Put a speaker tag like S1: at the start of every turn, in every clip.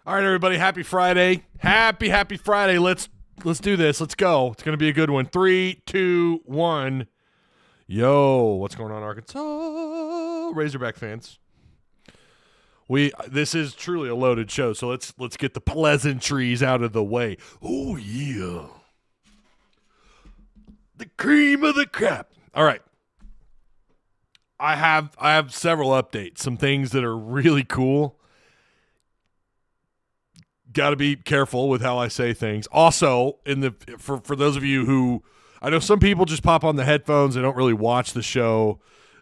S1: All right, everybody. Happy Friday. Happy Friday. Let's do this. Let's go. It's going to be a good one. 3, 2, 1. Yo, what's going on, Arkansas? Razorback fans. This is truly a loaded show, so let's get the pleasantries out of the way. Oh yeah. The cream of the crop. All right. I have several updates, some things that are really cool. Got to be careful with how I say things. Also, for those of you who, I know some people just pop on the headphones, they don't really watch the show.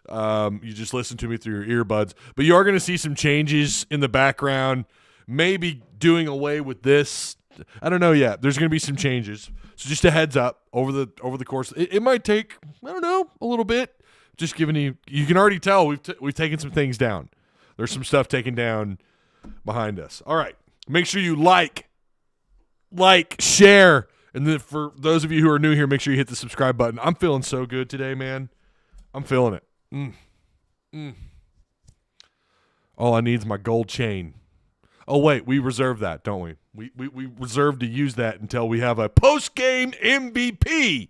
S1: You just listen to me through your earbuds. But you are going to see some changes in the background, maybe doing away with this. I don't know yet. There's going to be some changes. So just a heads up over the course. It might take, I don't know, a little bit. Just giving you can already tell we've taken some things down. There's some stuff taken down behind us. All right. Make sure you like, share, and then for those of you who are new here, make sure you hit the subscribe button. I'm feeling so good today, man. I'm feeling it. All I need is my gold chain. Oh, wait, we reserve that, don't we? We reserve to use that until we have a post-game MVP.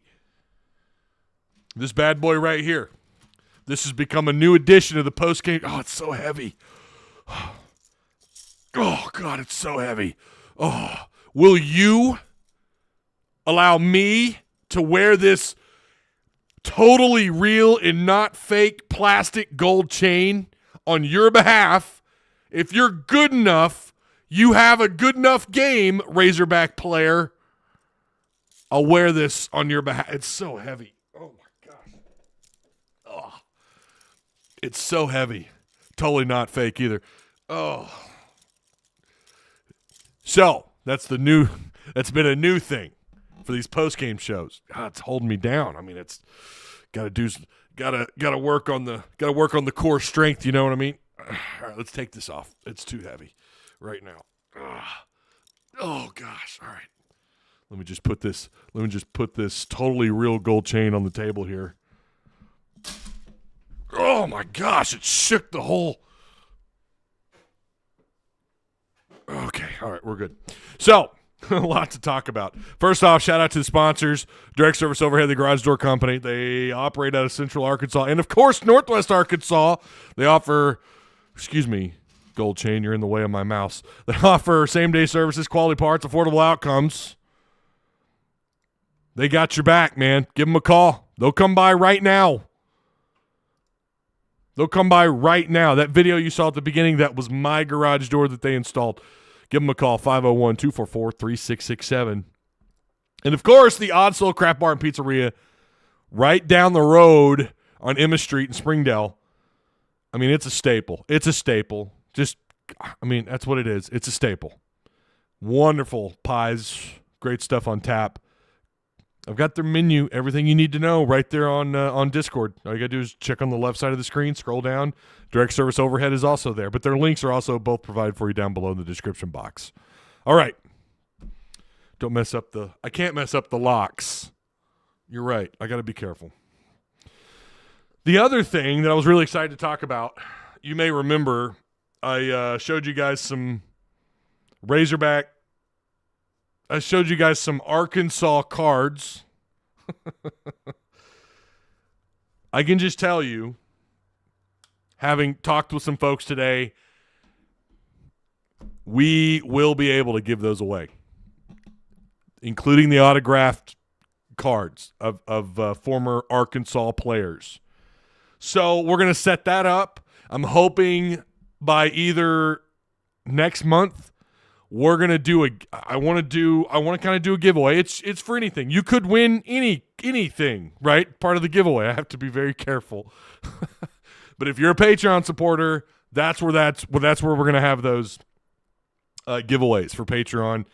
S1: This bad boy right here. This has become a new addition to the post-game. Oh, it's so heavy. Oh, God, it's so heavy. Oh, will you allow me to wear this totally real and not fake plastic gold chain on your behalf? If you're good enough, you have a good enough game, Razorback player, I'll wear this on your behalf. It's so heavy. Oh, my gosh. Oh, it's so heavy. Totally not fake either. Oh. So that's been a new thing for these post-game shows. God, it's holding me down. I mean, it's gotta work on the core strength. You know what I mean? All right, let's take this off. It's too heavy right now. Oh gosh. All right. Let me just put this totally real gold chain on the table here. Oh my gosh! It shook the whole. Okay, all right, we're good. So, a lot to talk about. First off, shout out to the sponsors, Direct Service Overhead, the Garage Door Company. They operate out of Central Arkansas and, of course, Northwest Arkansas. They offer, gold chain, you're in the way of my mouse. They offer same-day services, quality parts, affordable outcomes. They got your back, man. Give them a call. They'll come by right now. That video you saw at the beginning, that was my garage door that they installed. Give them a call, 501-244-3667. And, of course, the Odd Soul Craft Bar and Pizzaria right down the road on Emma Street in Springdale. I mean, it's a staple. That's what it is. It's a staple. Wonderful pies, great stuff on tap. I've got their menu, everything you need to know right there on Discord. All you got to do is check on the left side of the screen, scroll down. Direct Service Overhead is also there, but their links are also both provided for you down below in the description box. All right. I can't mess up the locks. You're right. I got to be careful. The other thing that I was really excited to talk about, you may remember, I showed you guys some Razorback. I showed you guys some Arkansas cards. I can just tell you, having talked with some folks today, we will be able to give those away, including the autographed cards of former Arkansas players. So we're going to set that up. I'm hoping by either next month, we're gonna do I want to kind of do a giveaway. It's for anything. You could win anything, right? Part of the giveaway. I have to be very careful. But if you're a Patreon supporter, that's where we're gonna have those giveaways for Patreon.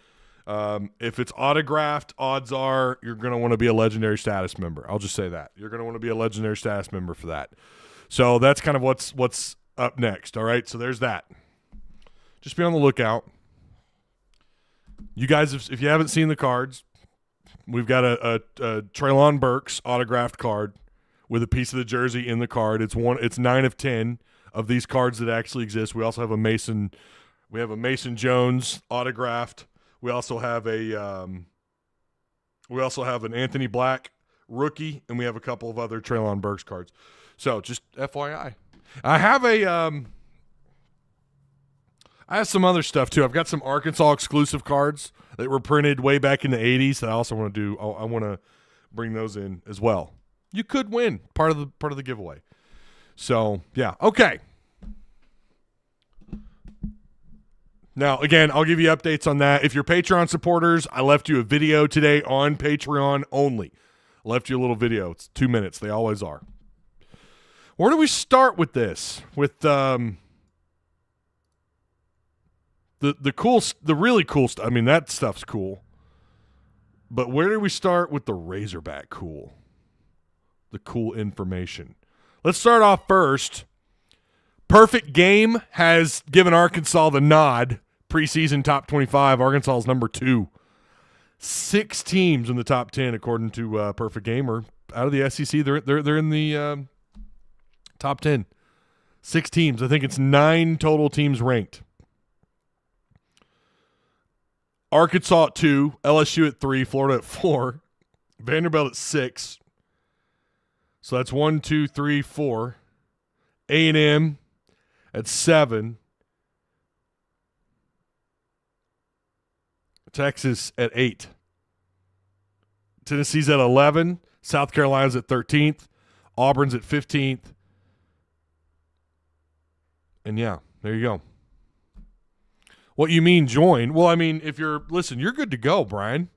S1: If it's autographed, odds are you're gonna want to be a legendary status member. I'll just say that you're gonna want to be a legendary status member for that. So that's kind of what's up next. All right. So there's that. Just be on the lookout. You guys, if you haven't seen the cards, we've got a Treylon Burks autographed card with a piece of the jersey in the card. It's 9 of 10 of these cards that actually exist. We also have a Mason We have a Mason Jones autographed. We also have an Anthony Black rookie, and we have a couple of other Treylon Burks cards. So just FYI. I have some other stuff too. I've got some Arkansas exclusive cards that were printed way back in the 80s that I also want to do. I want to bring those in as well. You could win part of the giveaway. So, yeah. Okay. Now, again, I'll give you updates on that. If you're Patreon supporters, I left you a video today on Patreon only. I left you a little video. It's 2 minutes. They always are. Where do we start with this? With the really cool stuff. I mean, that stuff's cool. But where do we start with the Razorback cool? The cool information. Let's start off first. Perfect Game has given Arkansas the nod. Preseason top 25. Arkansas is number 2. 6 teams in the top 10 according to Perfect Game are out of the SEC. They're in the top 10. 6 teams. I think it's 9 total teams ranked. Arkansas at 2, LSU at 3, Florida at 4, Vanderbilt at 6. So that's 1, 2, 3, 4. A&M at 7. Texas at 8. Tennessee's at 11. South Carolina's at 13th. Auburn's at 15th. And yeah, there you go. What you mean join? Well, I mean, you're good to go, Brian.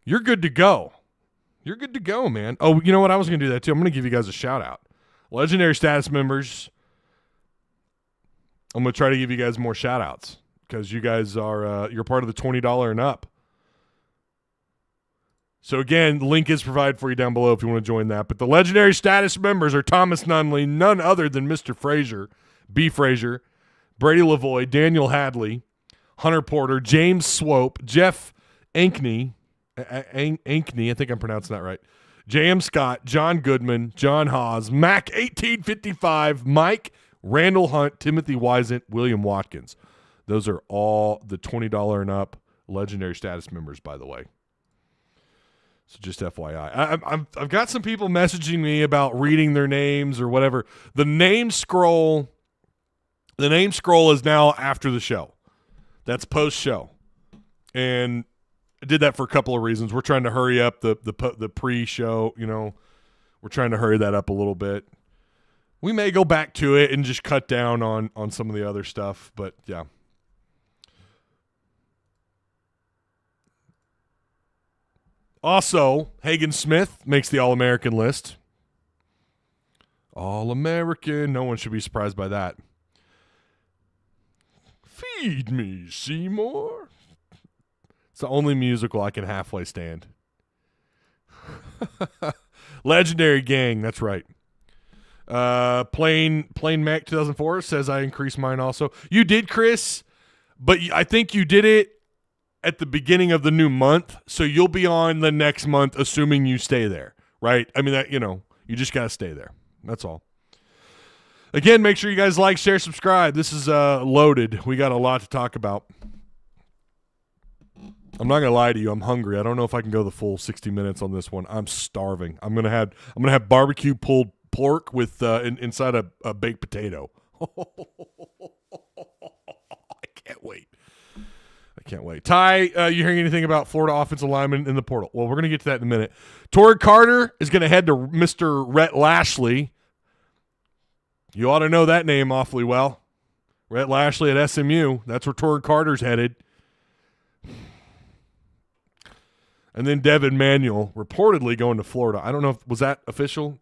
S1: You're good to go. You're good to go, man. Oh, you know what? I was going to do that too. I'm going to give you guys a shout out. Legendary status members. I'm going to try to give you guys more shout outs because you guys are, you're part of the $20 and up. So again, the link is provided for you down below if you want to join that. But the legendary status members are Thomas Nunley, none other than Mr. Frazier, B. Frazier, Brady Lavoie, Daniel Hadley, Hunter Porter, James Swope, Jeff Ankney, I think I'm pronouncing that right, J.M. Scott, John Goodman, John Haas, Mac 1855, Mike, Randall Hunt, Timothy Wisent, William Watkins. Those are all the $20 and up legendary status members, by the way. So just FYI. I've got some people messaging me about reading their names or whatever. The name scroll is now after the show. That's post-show. And I did that for a couple of reasons. We're trying to hurry up the pre-show, We're trying to hurry that up a little bit. We may go back to it and just cut down on some of the other stuff, but yeah. Also, Hagen Smith makes the All-American list. All-American. No one should be surprised by that. Feed me, Seymour. It's the only musical I can halfway stand. Legendary Gang, that's right. Plain Mac 2004 says I increased mine also. You did, Chris, but I think you did it at the beginning of the new month, so you'll be on the next month, assuming you stay there, right? I mean, that you just got to stay there. That's all. Again, make sure you guys like, share, subscribe. This is loaded. We got a lot to talk about. I'm not gonna lie to you. I'm hungry. I don't know if I can go the full 60 minutes on this one. I'm starving. I'm gonna have barbecue pulled pork with inside a baked potato. I can't wait. Ty, you hearing anything about Florida offensive lineman in the portal? Well, we're going to get to that in a minute. Torrey Carter is going to head to Mr. Rhett Lashley. You ought to know that name awfully well. Rhett Lashley at SMU. That's where Torrey Carter's headed. And then Devin Manuel reportedly going to Florida. I don't know was that official?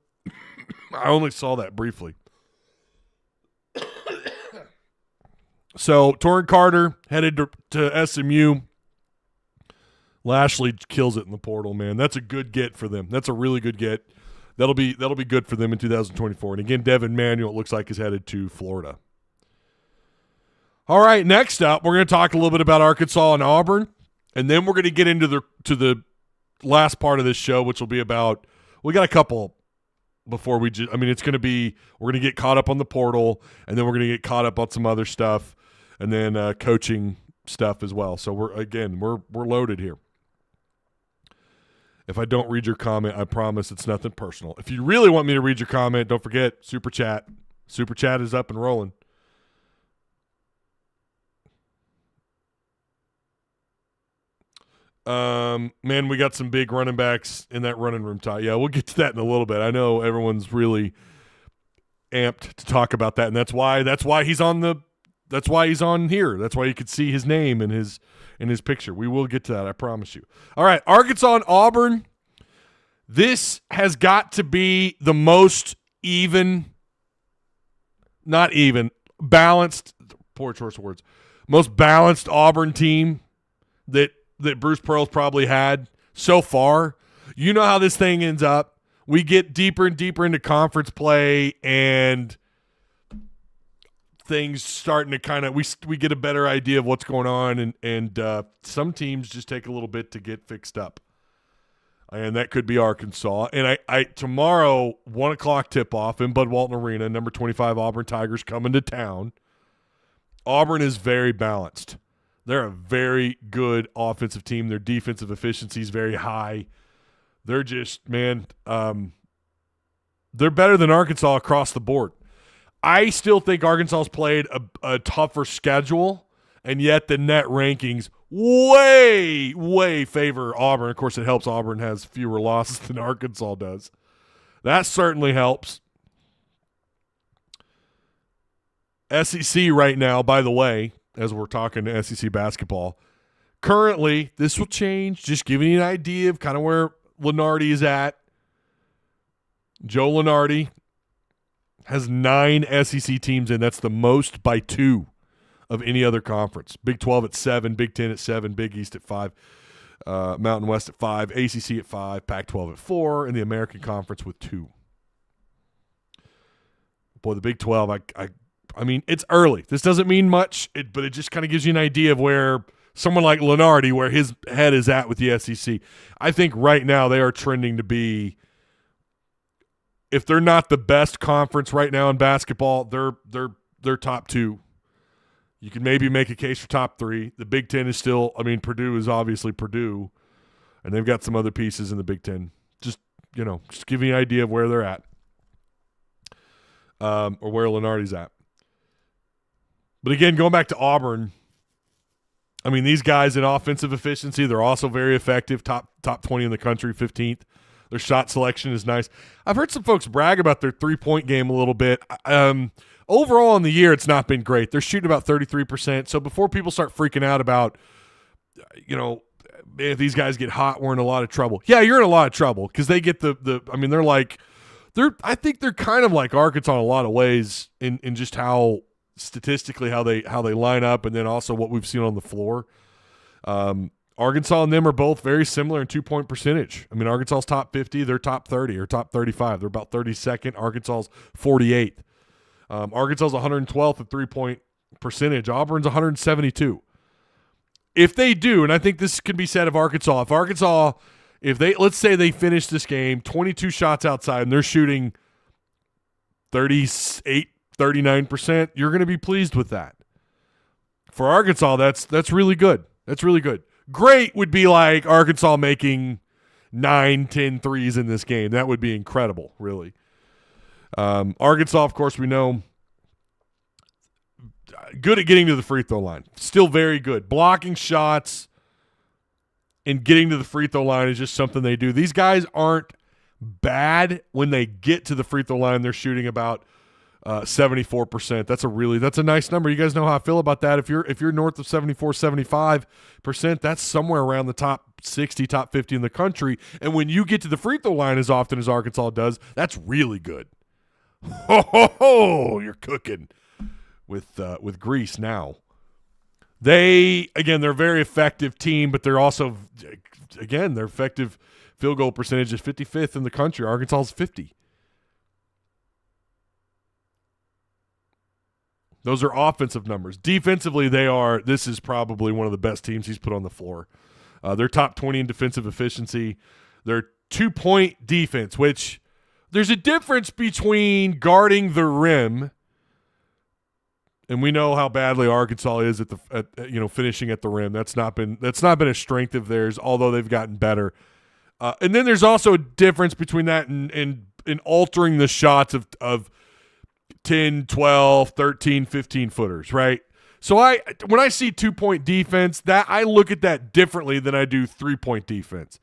S1: I only saw that briefly. So, Torrey Carter headed to SMU. Lashley kills it in the portal, man. That's a good get for them. That's a really good get. That'll be good for them in 2024. And again, Devin Manuel, it looks like, is headed to Florida. All right, next up, we're going to talk a little bit about Arkansas and Auburn, and then we're going to get into the last part of this show, which will be about – we got a couple before we – it's going to be – we're going to get caught up on the portal, and then we're going to get caught up on some other stuff. and then coaching stuff as well. So we're loaded here. If I don't read your comment, I promise it's nothing personal. If you really want me to read your comment, don't forget Super Chat. Super Chat is up and rolling. Man, we got some big running backs in that running room, Ty. Yeah, we'll get to that in a little bit. I know everyone's really amped to talk about that, and that's why he's on here. That's why you could see his name in his picture. We will get to that, I promise you. All right, Arkansas and Auburn. This has got to be the most balanced, poor choice of words, most balanced Auburn team that Bruce Pearl's probably had so far. You know how this thing ends up. We get deeper and deeper into conference play, and things starting to kind of we get a better idea of what's going on, and some teams just take a little bit to get fixed up, and that could be Arkansas. And I tomorrow 1:00 tip off in Bud Walton Arena, number 25 Auburn Tigers coming to town. Auburn is very balanced. They're a very good offensive team. Their defensive efficiency is very high. They're just, they're better than Arkansas across the board. I still think Arkansas's played a tougher schedule, and yet the net rankings way, way favor Auburn. Of course, it helps Auburn has fewer losses than Arkansas does. That certainly helps. SEC right now, by the way, as we're talking to SEC basketball, currently, this will change. Just giving you an idea of kind of where Lunardi is at. Joe Lunardi has 9 SEC teams in. That's the most by 2 of any other conference. Big 12 at 7, Big 10 at 7, Big East at 5, Mountain West at 5, ACC at 5, Pac-12 at 4, and the American Conference with 2. Boy, the Big 12, I mean, it's early. This doesn't mean much, but it just kind of gives you an idea of where someone like Lunardi, where his head is at with the SEC. I think right now they are trending to be, if they're not the best conference right now in basketball, they're top 2. You can maybe make a case for top 3. The Big Ten is still, Purdue is obviously Purdue, and they've got some other pieces in the Big Ten. Just give you an idea of where they're at, or where Lunardi's at. But again, going back to Auburn, these guys in offensive efficiency, they're also very effective, top 20 in the country, 15th. Their shot selection is nice. I've heard some folks brag about their three-point game a little bit. Overall in the year, it's not been great. They're shooting about 33%. So before people start freaking out about, if these guys get hot, we're in a lot of trouble. Yeah, you're in a lot of trouble because they get I think they're kind of like Arkansas in a lot of ways in just how – statistically how they line up, and then also what we've seen on the floor. Arkansas and them are both very similar in 2-point percentage. Arkansas's top 50, they're top 30 or top 35. They're about 32nd. Arkansas's 48th. Arkansas's 112th at 3-point percentage. Auburn's 172. If they do, and I think this can be said of Arkansas, let's say they finish this game 22 shots outside and they're shooting 39%, you're going to be pleased with that. For Arkansas, that's really good. That's really good. Great would be like Arkansas making 9-10 threes in this game. That would be incredible, really. Arkansas, of course, we know, good at getting to the free throw line. Still very good. Blocking shots and getting to the free throw line is just something they do. These guys aren't bad when they get to the free throw line. They're shooting about 74%. That's a nice number. You guys know how I feel about that. If you're north of 74-75%, that's somewhere around the top 60, top 50 in the country. And when you get to the free throw line as often as Arkansas does, that's really good. You're cooking with grease now. They're a very effective team, but they're also, again, their effective field goal percentage is 55th in the country. Arkansas is 50. Those are offensive numbers. Defensively, this is probably one of the best teams he's put on the floor. They're top 20 in defensive efficiency. They're 2-point defense, which there's a difference between guarding the rim And we know how badly Arkansas is at finishing at the rim. That's not been a strength of theirs, although they've gotten better. And then there's also a difference between that and altering the shots of 10, 12, 13, 15 footers, right? So when I see 2-point defense, that I look at that differently than I do 3-point defense.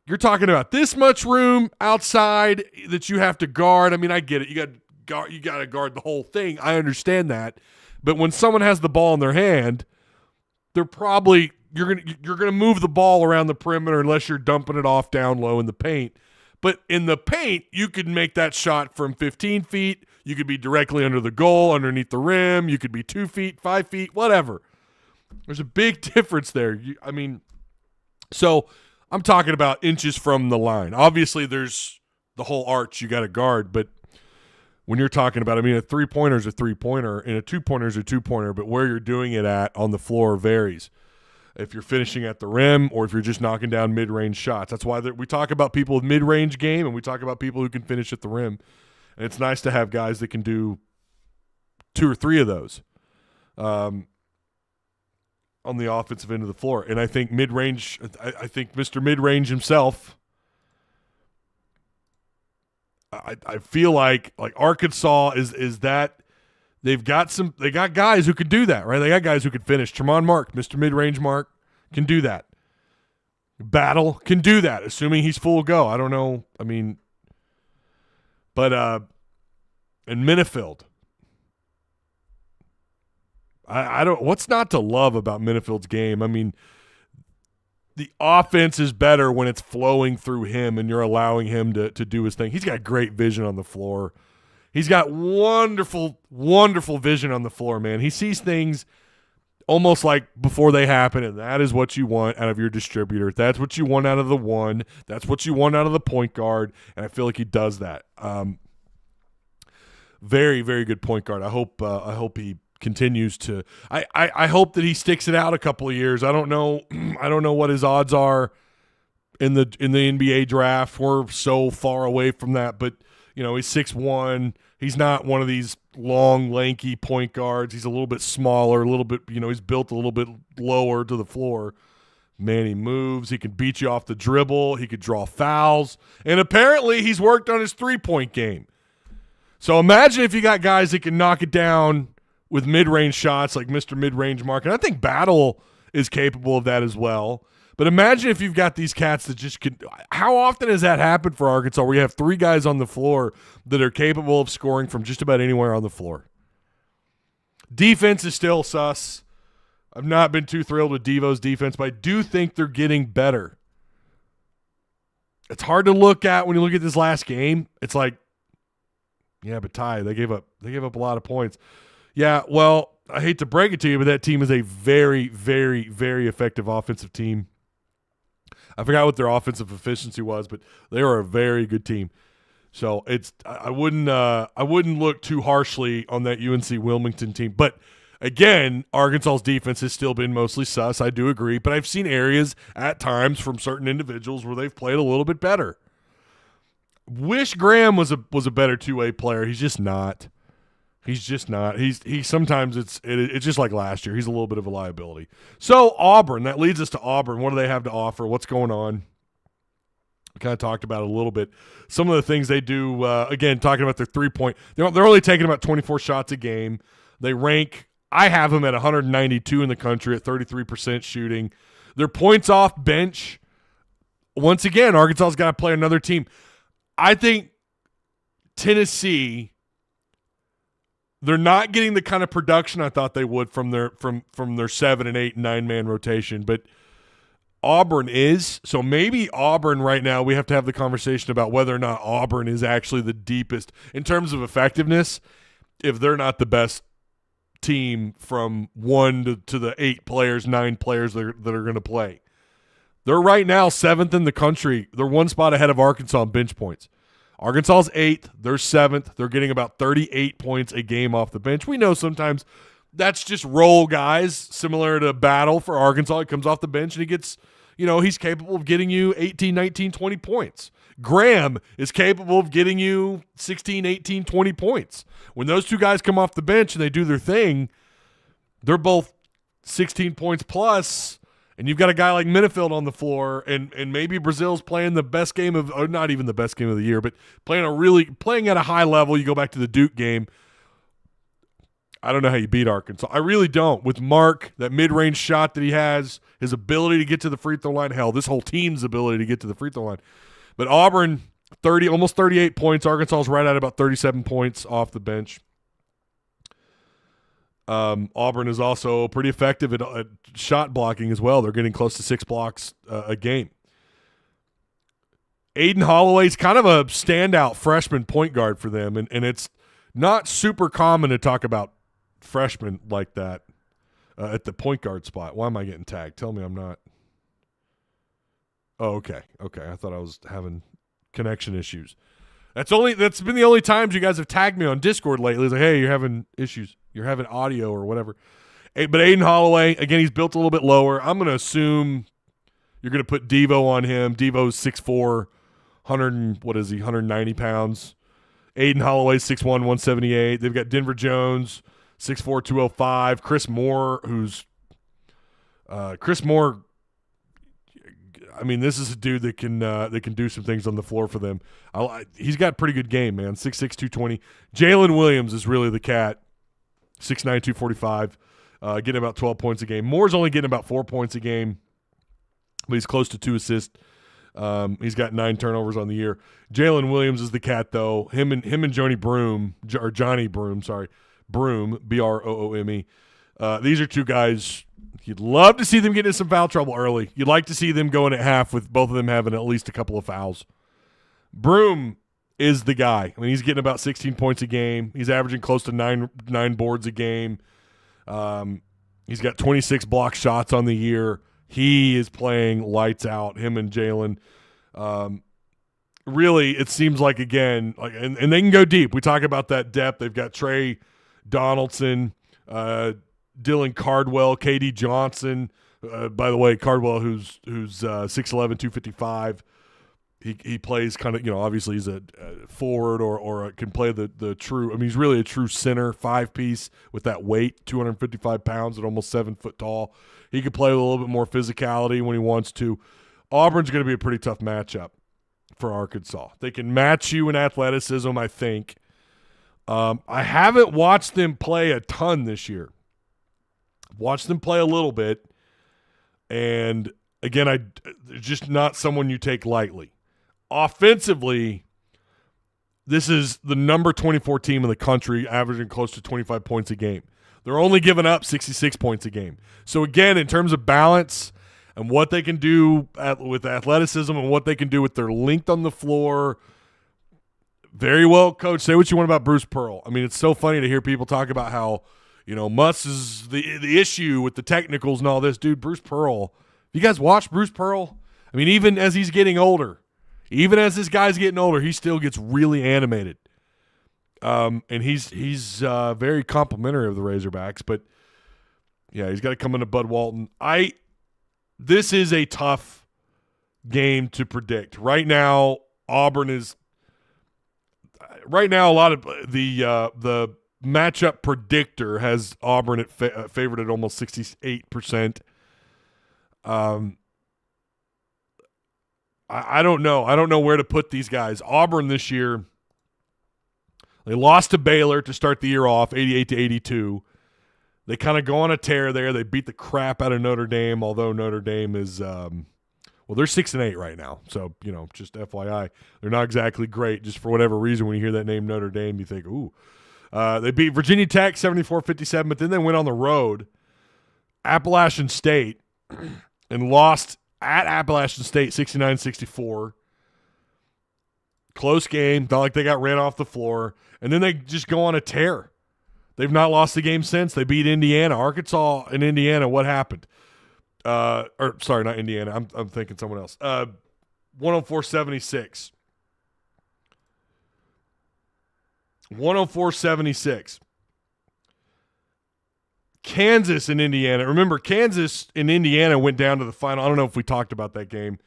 S1: You're talking about this much room outside that you have to guard. I mean, I get it. You got to guard the whole thing. I understand that. But when someone has the ball in their hand, they're probably you're gonna move the ball around the perimeter unless you're dumping it off down low in the paint. But in the paint, you could make that shot from 15 feet. You could be directly under the goal, underneath the rim. You could be 2 feet, 5 feet, whatever. There's a big difference there. So I'm talking about inches from the line. Obviously, there's the whole arch you got to guard, but when you're talking about, a three-pointer is a three-pointer and a two-pointer is a two-pointer, but where you're doing it at on the floor varies. If you're finishing at the rim or if you're just knocking down mid-range shots. That's why we talk about people with mid-range game and we talk about people who can finish at the rim. And it's nice to have guys that can do 2 or 3 of those on the offensive end of the floor. And I think mid-range – I think Mr. Mid-Range himself – I feel like Arkansas is that they got guys who can do that, right? They got guys who can finish. Tremont Mark, Mr. Mid-Range Mark, can do that. Battle can do that, assuming he's full go. I don't know. But and Minifield. I don't. What's not to love about Minifield's game? The offense is better when it's flowing through him and you're allowing him to do his thing. He's got great vision on the floor. He's got wonderful, wonderful vision on the floor, man. He sees things almost like before they happen, and that is what you want out of your distributor. That's what you want out of the one. That's what you want out of the point guard, and I feel like he does that. Very, very good point guard. I hope he continues to I hope that he sticks it out a couple of years. I don't know what his odds are in the NBA draft. We're so far away from that, but he's 6'1". He's not one of these long, lanky point guards. He's a little bit smaller, a little bit, he's built a little bit lower to the floor. Man, he moves. He can beat you off the dribble. He could draw fouls. And apparently he's worked on his three-point game. So imagine if you got guys that can knock it down with mid-range shots like Mr. Mid-Range Mark. And I think Battle is capable of that as well. But imagine if you've got these cats that just can – how often has that happened for Arkansas where you have 3 guys on the floor that are capable of scoring from just about anywhere on the floor? Defense is still sus. I've not been too thrilled with Devo's defense, but I do think they're getting better. It's hard to look at when you look at this last game. It's like, yeah, but Ty, they gave up a lot of points. Yeah, well, I hate to break it to you, but that team is a very, very, very effective offensive team. I forgot what their offensive efficiency was, but they are a very good team. So I wouldn't look too harshly on that UNC Wilmington team. But again, Arkansas's defense has still been mostly sus. I do agree, but I've seen areas at times from certain individuals where they've played a little bit better. Wish Graham was a better two-way player. He's just not. He's just not. He sometimes it's just like last year. He's a little bit of a liability. So Auburn, that leads us to Auburn. What do they have to offer? What's going on? We kind of talked about it a little bit. Some of the things they do, again, talking about their three-point. They're only taking about 24 shots a game. They rank, I have them at 192 in the country at 33% shooting. Their points off bench, once again, Arkansas's got to play another team. I think Tennessee, they're not getting the kind of production I thought they would from their 7 and 8 and 9-man rotation, but Auburn is. So maybe Auburn right now, we have to have the conversation about whether or not Auburn is actually the deepest in terms of effectiveness, if they're not the best team from 1 to the 8 players, 9 players that are going to play. They're right now 7th in the country. They're 1 spot ahead of Arkansas in bench points. Arkansas's 8th. They're 7th. They're getting about 38 points a game off the bench. We know sometimes that's just role guys, similar to Battle for Arkansas. He comes off the bench and he gets, he's capable of getting you 18, 19, 20 points. Graham is capable of getting you 16, 18, 20 points. When those two guys come off the bench and they do their thing, they're both 16 points plus, and you've got a guy like Minifield on the floor, and maybe Brazil's playing the best game of, or not even the best game of the year, but playing at a high level. You go back to the Duke game. I don't know how you beat Arkansas. I really don't. With Mark, that mid-range shot that he has, his ability to get to the free throw line, hell, this whole team's ability to get to the free throw line. But Auburn, almost 38 points. Arkansas's right at about 37 points off the bench. Auburn is also pretty effective at shot blocking as well. They're getting close to 6 blocks a game. Aiden Holloway's kind of a standout freshman point guard for them, and it's not super common to talk about freshmen like that at the point guard spot. Why am I getting tagged? Tell me I'm not. Oh, okay. I thought I was having connection issues. That's been the only times you guys have tagged me on Discord lately. It's like, hey, you're having issues. You're having audio or whatever. But Aiden Holloway, again, he's built a little bit lower. I'm going to assume you're going to put Devo on him. Devo's 6'4", 190 pounds. Aiden Holloway, 6'1", 178. They've got Denver Jones, 6'4", 205. Chris Moore, I mean, this is a dude that can do some things on the floor for them. He's got a pretty good game, man. 6'6", 220. Jalen Williams is really the cat. 6'9", 245. Getting about 12 points a game. Moore's only getting about 4 points a game, but he's close to 2 assists. He's got 9 turnovers on the year. Jalen Williams is the cat, though. Him and Johnny Broome, Broome, B-R-O-O-M-E. These are two guys you'd love to see them get into some foul trouble early. You'd like to see them going at half with both of them having at least a couple of fouls. Broome is the guy. I mean, he's getting about 16 points a game. He's averaging close to nine boards a game. He's got 26 block shots on the year. He is playing lights out, him and Jalen. Really, it seems like, again, and they can go deep. We talk about that depth. They've got Trey Donaldson, Dylan Cardwell, KD Johnson. By the way, Cardwell, who's 6'11", 255. He plays kind of, obviously he's a forward or can play the true. I mean, he's really a true center, 5-piece with that weight, 255 pounds at almost 7 foot tall. He can play with a little bit more physicality when he wants to. Auburn's going to be a pretty tough matchup for Arkansas. They can match you in athleticism, I think. I haven't watched them play a ton this year. I've watched them play a little bit, and again, just not someone you take lightly. Offensively, this is the number 24 team in the country, averaging close to 25 points a game. They're only giving up 66 points a game. So, again, in terms of balance and what they can do with athleticism and what they can do with their length on the floor, very well coached. Say what you want about Bruce Pearl. I mean, it's so funny to hear people talk about how, Muss is the issue with the technicals and all this. Dude, Bruce Pearl, you guys watch Bruce Pearl? I mean, even as he's getting older, even as this guy's getting older, he still gets really animated. And he's very complimentary of the Razorbacks. But, yeah, he's got to come into Bud Walton. This is a tough game to predict. Right now, Auburn is – right now, a lot of the matchup predictor has Auburn favored at almost 68%. I don't know. I don't know where to put these guys. Auburn this year, they lost to Baylor to start the year off, 88-82. They kind of go on a tear there. They beat the crap out of Notre Dame, although Notre Dame is they're 6-8 right now. So, just FYI, they're not exactly great. Just for whatever reason, when you hear that name Notre Dame, you think, ooh. They beat Virginia Tech 74-57, but then they went on the road, Appalachian State, and lost at Appalachian State 69-64. Close game. Not like they got ran off the floor. And then they just go on a tear. They've not lost a game since. They beat Indiana. Arkansas and Indiana, what happened? Sorry, not Indiana. I'm thinking someone else. 104-76. 104-76. Kansas and Indiana. Remember, Kansas and Indiana went down to the final. I don't know if we talked about that game.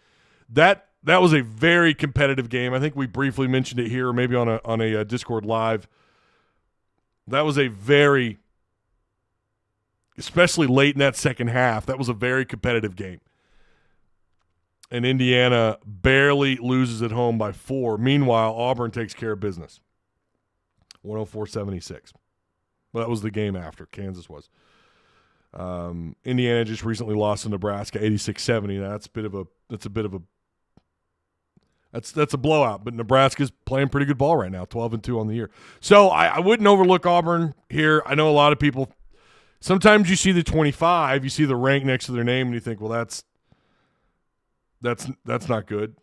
S1: That was a very competitive game. I think we briefly mentioned it here, or maybe on a Discord live. That was a very, especially late in that second half, that was a very competitive game. And Indiana barely loses at home by 4. Meanwhile, Auburn takes care of business. 104-76. Well, that was the game after. Kansas was. Indiana just recently lost to Nebraska 86-70. That's a blowout, but Nebraska's playing pretty good ball right now, 12-2 on the year. So I wouldn't overlook Auburn here. I know a lot of people, sometimes you see the 25, you see the rank next to their name, and you think, well, that's not good.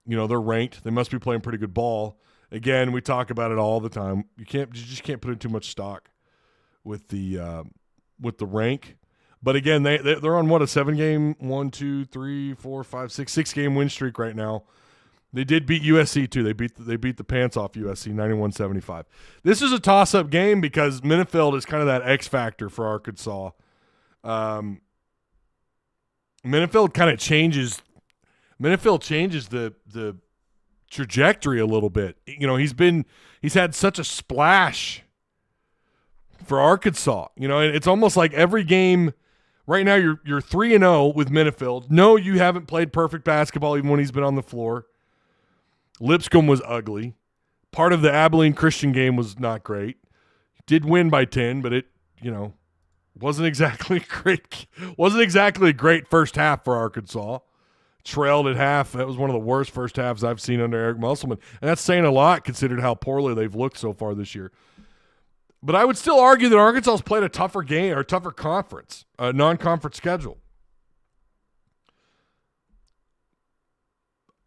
S1: You know, they're ranked. They must be playing pretty good ball. Again, we talk about it all the time. You just can't put in too much stock with the rank. But again, they're on what, a 7-game, 6-game win streak right now. They did beat USC too. They beat the pants off USC 91-75. This is a toss-up game because Menifeld is kind of that X factor for Arkansas. Menifeld kind of changes. Menifeld changes the trajectory a little bit. You know, he's had such a splash for Arkansas. You know, it's almost like every game right now you're 3-0 with Menifeld. No, you haven't played perfect basketball even when he's been on the floor. Lipscomb was ugly. Part of the Abilene Christian game was not great. Did win by 10, but it, you know, wasn't exactly great. Wasn't exactly a great first half for Arkansas. Trailed at half. That was one of the worst first halves I've seen under Eric Musselman. And that's saying a lot considered how poorly they've looked so far this year. But I would still argue that Arkansas's played a tougher game or a tougher conference, a non-conference schedule.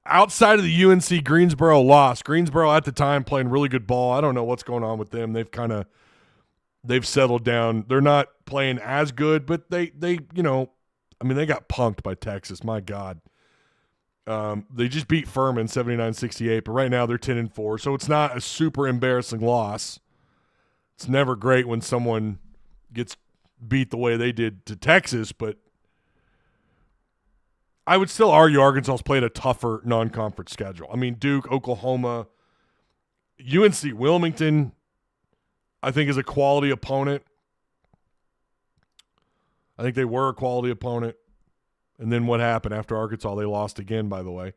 S1: Outside of the UNC Greensboro loss, Greensboro at the time playing really good ball. I don't know what's going on with them. They've settled down. They're not playing as good, but they you know, I mean, they got punked by Texas. My God. They just beat Furman 79-68, but right now they're 10-4, so it's not a super embarrassing loss. It's never great when someone gets beat the way they did to Texas, but I would still argue Arkansas's played a tougher non-conference schedule. I mean, Duke, Oklahoma, UNC Wilmington, I think is a quality opponent. I think they were a quality opponent. And then what happened after Arkansas? They lost again, by the way.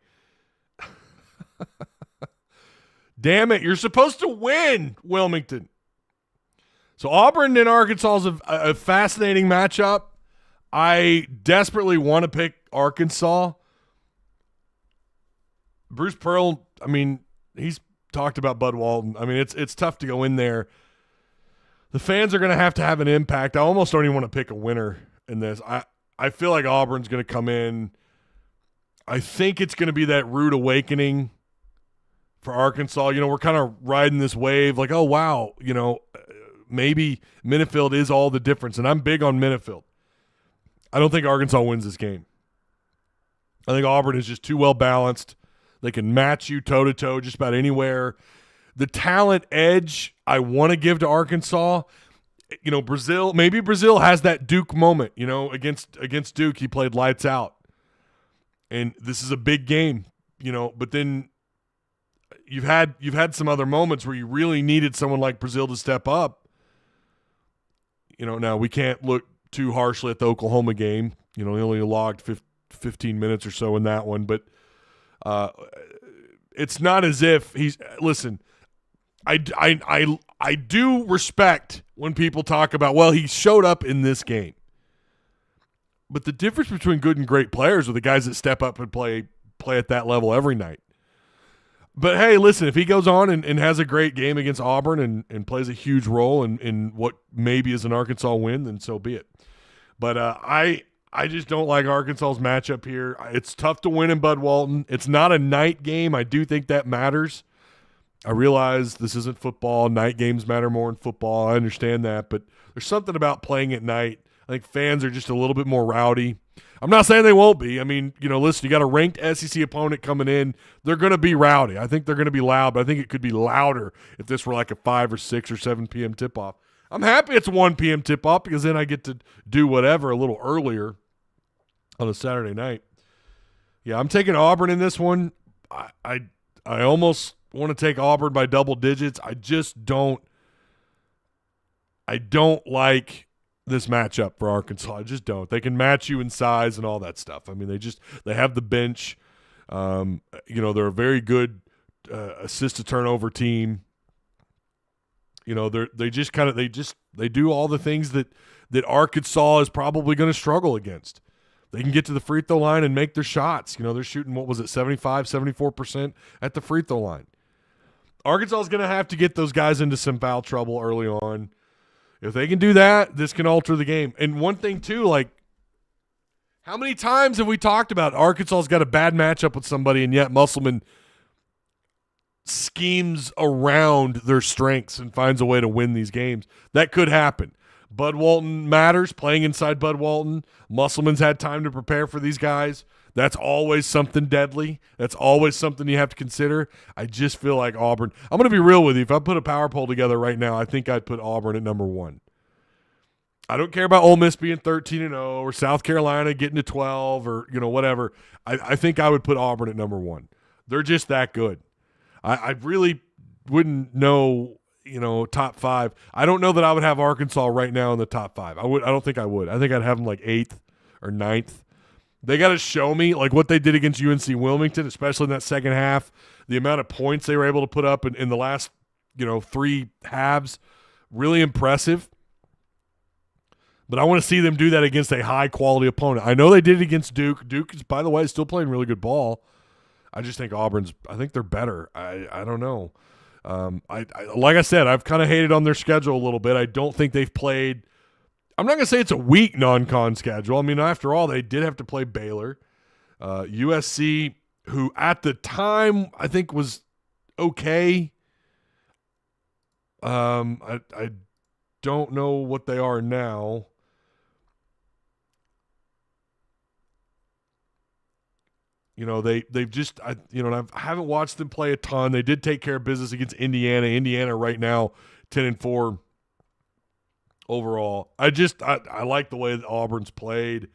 S1: Damn it, you're supposed to win, Wilmington. So Auburn and Arkansas is a fascinating matchup. I desperately want to pick Arkansas. Bruce Pearl, I mean, he's talked about Bud Walton. I mean, it's tough to go in there. The fans are going to have an impact. I almost don't even want to pick a winner in this. I feel like Auburn's going to come in. I think it's going to be that rude awakening for Arkansas. You know, we're kind of riding this wave like, oh, wow, you know, maybe Menifeld is all the difference. And I'm big on Menifeld. I don't think Arkansas wins this game. I think Auburn is just too well balanced. They can match you toe-to-toe just about anywhere. The talent edge I want to give to Arkansas, you know, maybe Brazil has that Duke moment, you know, against Duke. He played lights out. And this is a big game, you know, but then you've had some other moments where you really needed someone like Brazil to step up. You know, now we can't look too harshly at the Oklahoma game. You know, he only logged 15 minutes or so in that one, but it's not as if he's – listen, I do respect when people talk about, well, he showed up in this game. But the difference between good and great players are the guys that step up and play at that level every night. But, hey, listen, if he goes on and has a great game against Auburn and plays a huge role in what maybe is an Arkansas win, then so be it. But I just don't like Arkansas's matchup here. It's tough to win in Bud Walton. It's not a night game. I do think that matters. I realize this isn't football. Night games matter more in football. I understand that. But there's something about playing at night. I think fans are just a little bit more rowdy. I'm not saying they won't be. I mean, you know, listen, you got a ranked SEC opponent coming in. They're going to be rowdy. I think they're going to be loud, but I think it could be louder if this were like a 5 or 6 or 7 p.m. tip-off. I'm happy it's a 1 p.m. tip-off because then I get to do whatever a little earlier on a Saturday night. Yeah, I'm taking Auburn in this one. I almost want to take Auburn by double digits. I just don't like this matchup for Arkansas. I just don't. They can match you in size and all that stuff. I mean, they have the bench. They're a very good assist to turnover team. They do all the things that Arkansas is probably going to struggle against. They can get to the free throw line and make their shots. They're shooting, 74% at the free throw line. Arkansas is going to have to get those guys into some foul trouble early on. If they can do that, this can alter the game. And one thing, too, how many times have we talked about Arkansas's got a bad matchup with somebody and yet Musselman schemes around their strengths and finds a way to win these games? That could happen. Bud Walton matters, playing inside Bud Walton. Musselman's had time to prepare for these guys. That's always something deadly. That's always something you have to consider. I just feel like Auburn. I'm going to be real with you. If I put a power poll together right now, I think I'd put Auburn at number 1. I don't care about Ole Miss being 13-0 or South Carolina getting to 12 or whatever. I think I would put Auburn at number 1. They're just that good. I really wouldn't know, top 5. I don't know that I would have Arkansas right now in the top 5. I don't think I would. I think I'd have them 8th or 9th. They got to show me what they did against UNC Wilmington, especially in that second half. The amount of points they were able to put up in the last 3 halves, really impressive. But I want to see them do that against a high-quality opponent. I know they did it against Duke. Duke is, by the way, still playing really good ball. I just think I think they're better. I don't know. Like I said, I've kind of hated on their schedule a little bit. I don't think they've played – I'm not going to say it's a weak non-con schedule. I mean, after all, they did have to play Baylor. USC, who at the time I think was okay. I don't know what they are now. They've just I haven't watched them play a ton. They did take care of business against Indiana. Indiana right now 10-4 overall. I like the way that Auburn's played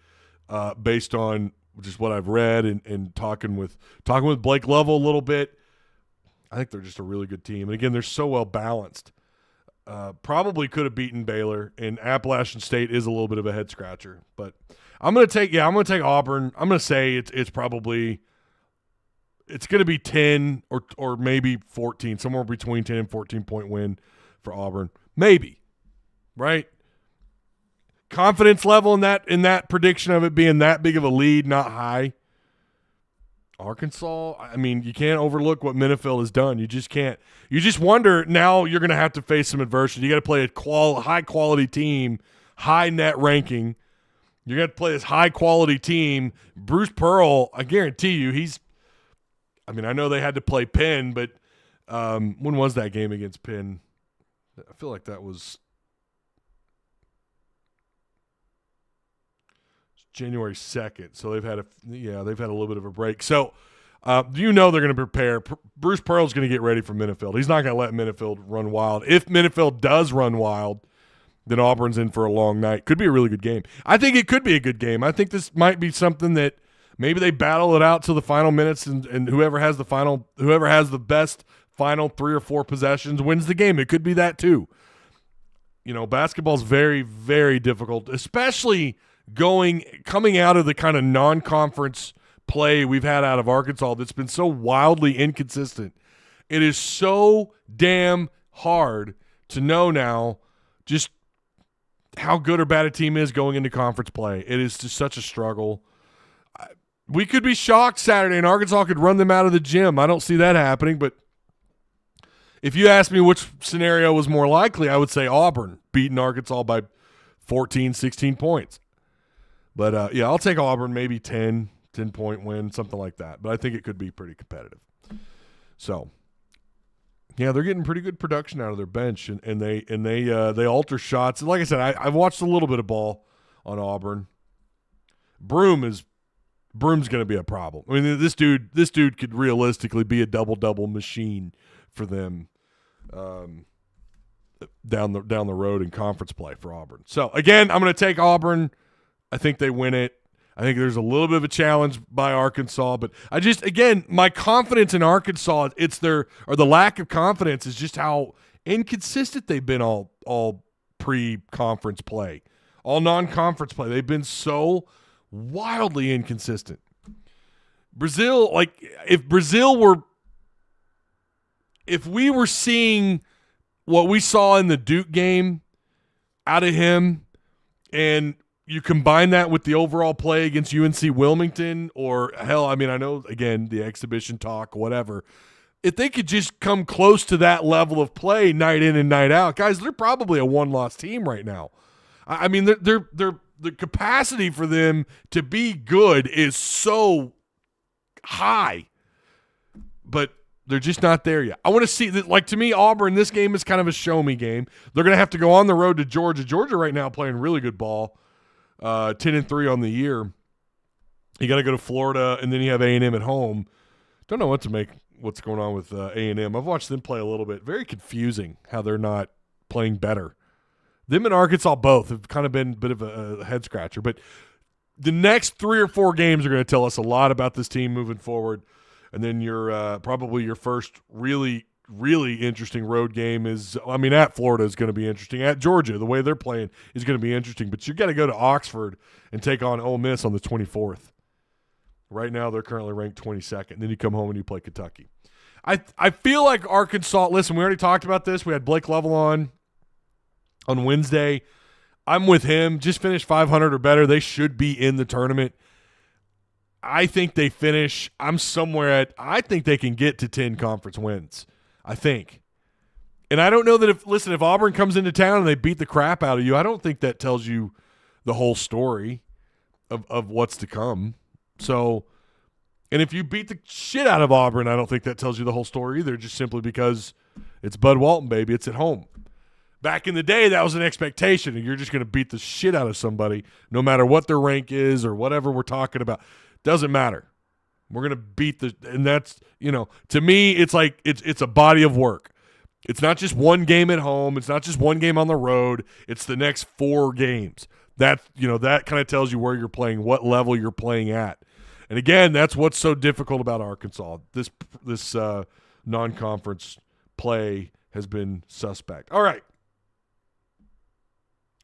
S1: based on just what I've read and talking with Blake Lovell a little bit. I think they're just a really good team. And again, they're so well balanced. Probably could have beaten Baylor, and Appalachian State is a little bit of a head scratcher. But I'm going to take Auburn. I'm going to say it's going to be 10 or maybe 14, somewhere between 10 and 14-point win for Auburn. Maybe. Right? Confidence level in that prediction of it being that big of a lead, not high. Arkansas, I mean, you can't overlook what Menifeld has done. You just can't. You just wonder, now you're going to have to face some adversity. You got to play a high-quality team, high net ranking. You're going to play this high-quality team. Bruce Pearl, I guarantee you, I know they had to play Penn, but when was that game against Penn? I feel like that was January 2nd, so they've had a little bit of a break. So, they're going to prepare. Bruce Pearl's going to get ready for Menifeld. He's not going to let Menifeld run wild. If Menifeld does run wild, then Auburn's in for a long night. Could be a really good game. I think it could be a good game. I think this might be something that maybe they battle it out to the final minutes, and whoever has the best final 3 or 4 possessions wins the game. It could be that too. Basketball's very, very difficult, especially coming out of the kind of non-conference play we've had out of Arkansas that's been so wildly inconsistent. It is so damn hard to know now just how good or bad a team is going into conference play. It is just such a struggle. We could be shocked Saturday and Arkansas could run them out of the gym. I don't see that happening, but if you ask me which scenario was more likely, I would say Auburn beating Arkansas by 14, 16 points. But, I'll take Auburn, maybe 10-point win, something like that. But I think it could be pretty competitive. So, yeah, they're getting pretty good production out of their bench, and they alter shots. And like I said, I've watched a little bit of ball on Auburn. Broom's going to be a problem. I mean, this dude could realistically be a double-double machine for them. down the road in conference play for Auburn. So again, I'm going to take Auburn. I think they win it. I think there's a little bit of a challenge by Arkansas, but my confidence in Arkansas, the lack of confidence is just how inconsistent they've been all pre-conference play, all non-conference play. They've been so wildly inconsistent. Brazile, if we were seeing what we saw in the Duke game out of him, and you combine that with the overall play against UNC Wilmington, or hell, I know, again, the exhibition talk, whatever. If they could just come close to that level of play night in and night out, guys, they're probably a one-loss team right now. They're the capacity for them to be good is so high, but they're just not there yet. I want to see that. To me, Auburn, this game is kind of a show-me game. They're going to have to go on the road to Georgia. Georgia right now playing really good ball. 10-3 on the year. You got to go to Florida, and then you have A&M at home. Don't know what to make what's going on with A&M. I've watched them play a little bit. Very confusing how they're not playing better. Them and Arkansas both have kind of been a bit of a head-scratcher. But the next 3 or 4 games are going to tell us a lot about this team moving forward. And then probably your first really, really interesting road game is, at Florida is going to be interesting. At Georgia, the way they're playing is going to be interesting. But you got to go to Oxford and take on Ole Miss on the 24th. Right now, they're currently ranked 22nd. Then you come home and you play Kentucky. I feel like Arkansas, listen, we already talked about this. We had Blake Level on Wednesday. I'm with him. Just finish 500 or better. They should be in the tournament. I think they finish. I think they can get to 10 conference wins. I think. And I don't know that if Auburn comes into town and they beat the crap out of you, I don't think that tells you the whole story of what's to come. So, and if you beat the shit out of Auburn, I don't think that tells you the whole story either, just simply because it's Bud Walton, baby. It's at home. Back in the day, that was an expectation, and you're just going to beat the shit out of somebody no matter what their rank is or whatever we're talking about. Doesn't matter. We're going to beat and that's, to me, it's like it's a body of work. It's not just one game at home. It's not just one game on the road. It's the next 4 games. That kind of tells you where you're playing, what level you're playing at. And again, that's what's so difficult about Arkansas. This non-conference play has been suspect. All right.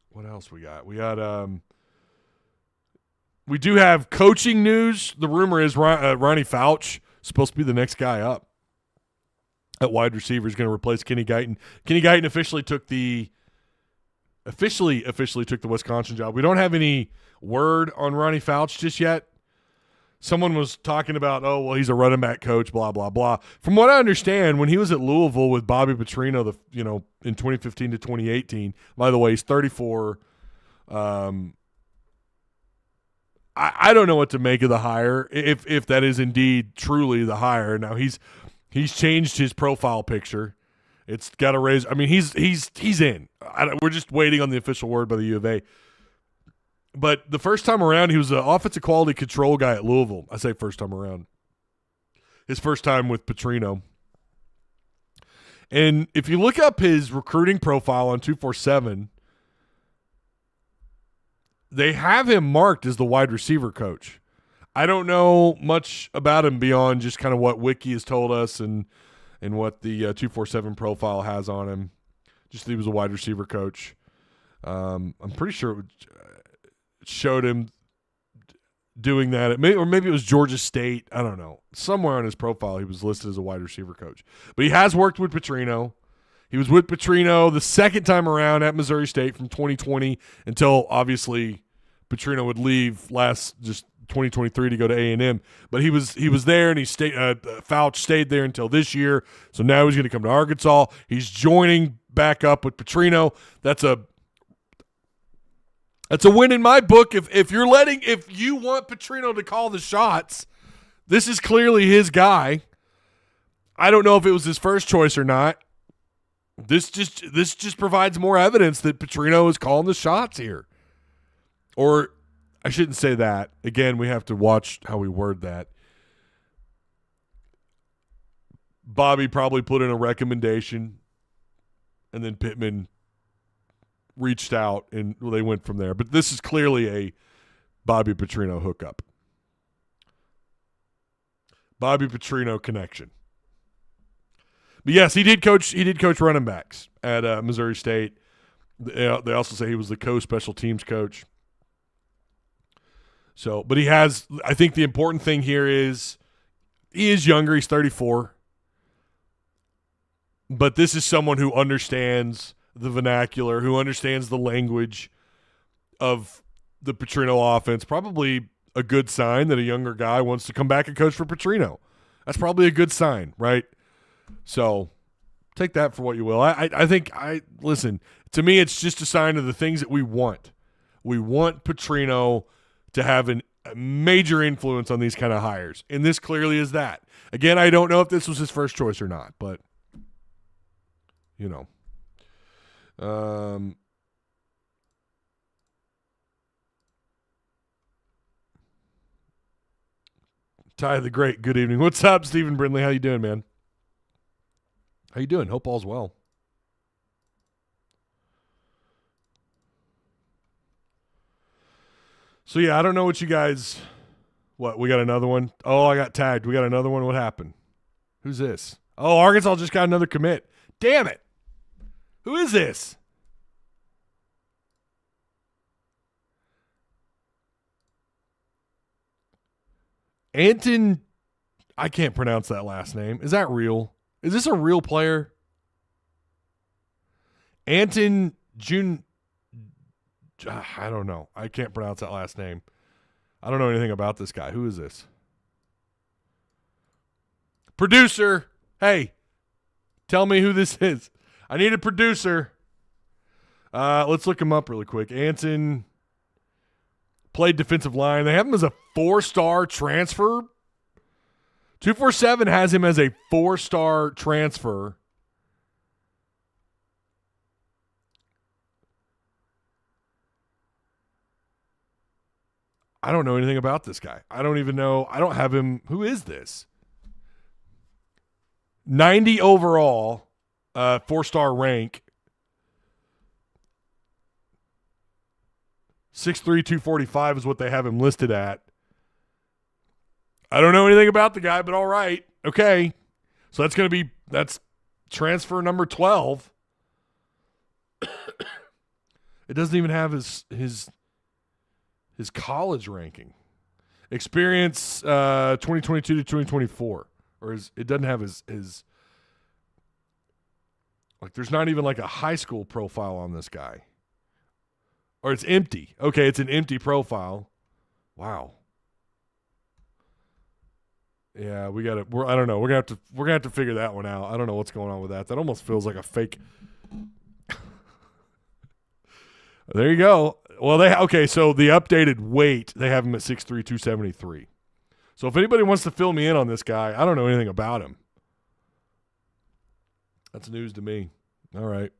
S1: What else we got? We do have coaching news. The rumor is Ronnie Fouch supposed to be the next guy up at wide receiver. Is going to replace Kenny Guyton. Kenny Guyton officially took the Wisconsin job. We don't have any word on Ronnie Fouch just yet. Someone was talking about, he's a running back coach, blah, blah, blah. From what I understand, when he was at Louisville with Bobby Petrino, in 2015 to 2018, by the way, he's 34. I don't know what to make of the hire, if that is indeed truly the hire. Now, he's changed his profile picture. It's got to raise – he's in. We're just waiting on the official word by the U of A. But the first time around, he was an offensive quality control guy at Louisville. I say first time around. His first time with Petrino. And if you look up his recruiting profile on 247, they have him marked as the wide receiver coach. I don't know much about him beyond just kind of what Wiki has told us and what the 247 profile has on him. Just that he was a wide receiver coach. I'm pretty sure it showed him doing that, or maybe it was Georgia State. I don't know. Somewhere on his profile, he was listed as a wide receiver coach. But he has worked with Petrino. He was with Petrino the second time around at Missouri State from 2020 until, obviously, Petrino would leave just 2023 to go to A&M. But he was there, and Fouch stayed there until this year. So now he's going to come to Arkansas. He's joining back up with Petrino. That's a win in my book. If you want Petrino to call the shots, this is clearly his guy. I don't know if it was his first choice or not. This just provides more evidence that Petrino is calling the shots here. Or I shouldn't say that. Again, we have to watch how we word that. Bobby probably put in a recommendation. and then Pittman reached out, and they went from there. But this is clearly a Bobby Petrino hookup. Bobby Petrino connection. But yes, he did coach running backs at Missouri State. They also say he was the co-special teams coach. So, but he has, I think the important thing here is he is younger. He's 34. But this is someone who understands the vernacular, who understands the language of the Petrino offense. Probably a good sign that a younger guy wants to come back and coach for Petrino. That's probably a good sign, right? So take that for what you will. Listen, to me, it's just a sign of the things that we want. We want Petrino to have a major influence on these kind of hires. And this clearly is that. Again, I don't know if this was his first choice or not, but, you know. Ty the Great, good evening. What's up, Stephen Brindley? How you doing, man? How you doing? Hope all's well. So, yeah, I don't know what you guys – what, we got another one? Oh, I got tagged. We got another one. What happened? Who's this? Oh, Arkansas just got another commit. Damn it. Who is this? Anton – I can't pronounce that last name. Is that real? Is this a real player? Anton June – I don't know. I can't pronounce that last name. I don't know anything about this guy. Who is this? Producer. Hey, tell me who this is. I need a producer. Let's look him up really quick. Anton played defensive line. They have him as a 4-star transfer. 247 has him as a 4-star transfer. I don't know anything about this guy. I don't even know. I don't have him. Who is this? 90 overall, 4-star rank. 6'3", 245 is what they have him listed at. I don't know anything about the guy, but all right. Okay. So that's transfer number 12. It doesn't even have his college ranking. Experience 2022 to 2024. Or it doesn't have his like there's not even like a high school profile on this guy. Or it's empty. Okay, it's an empty profile. Wow. Yeah, I don't know. We're gonna have to figure that one out. I don't know what's going on with that. That almost feels like a fake. There you go. Well, so the updated weight, they have him at 6'3", 273. So if anybody wants to fill me in on this guy, I don't know anything about him. That's news to me. All right.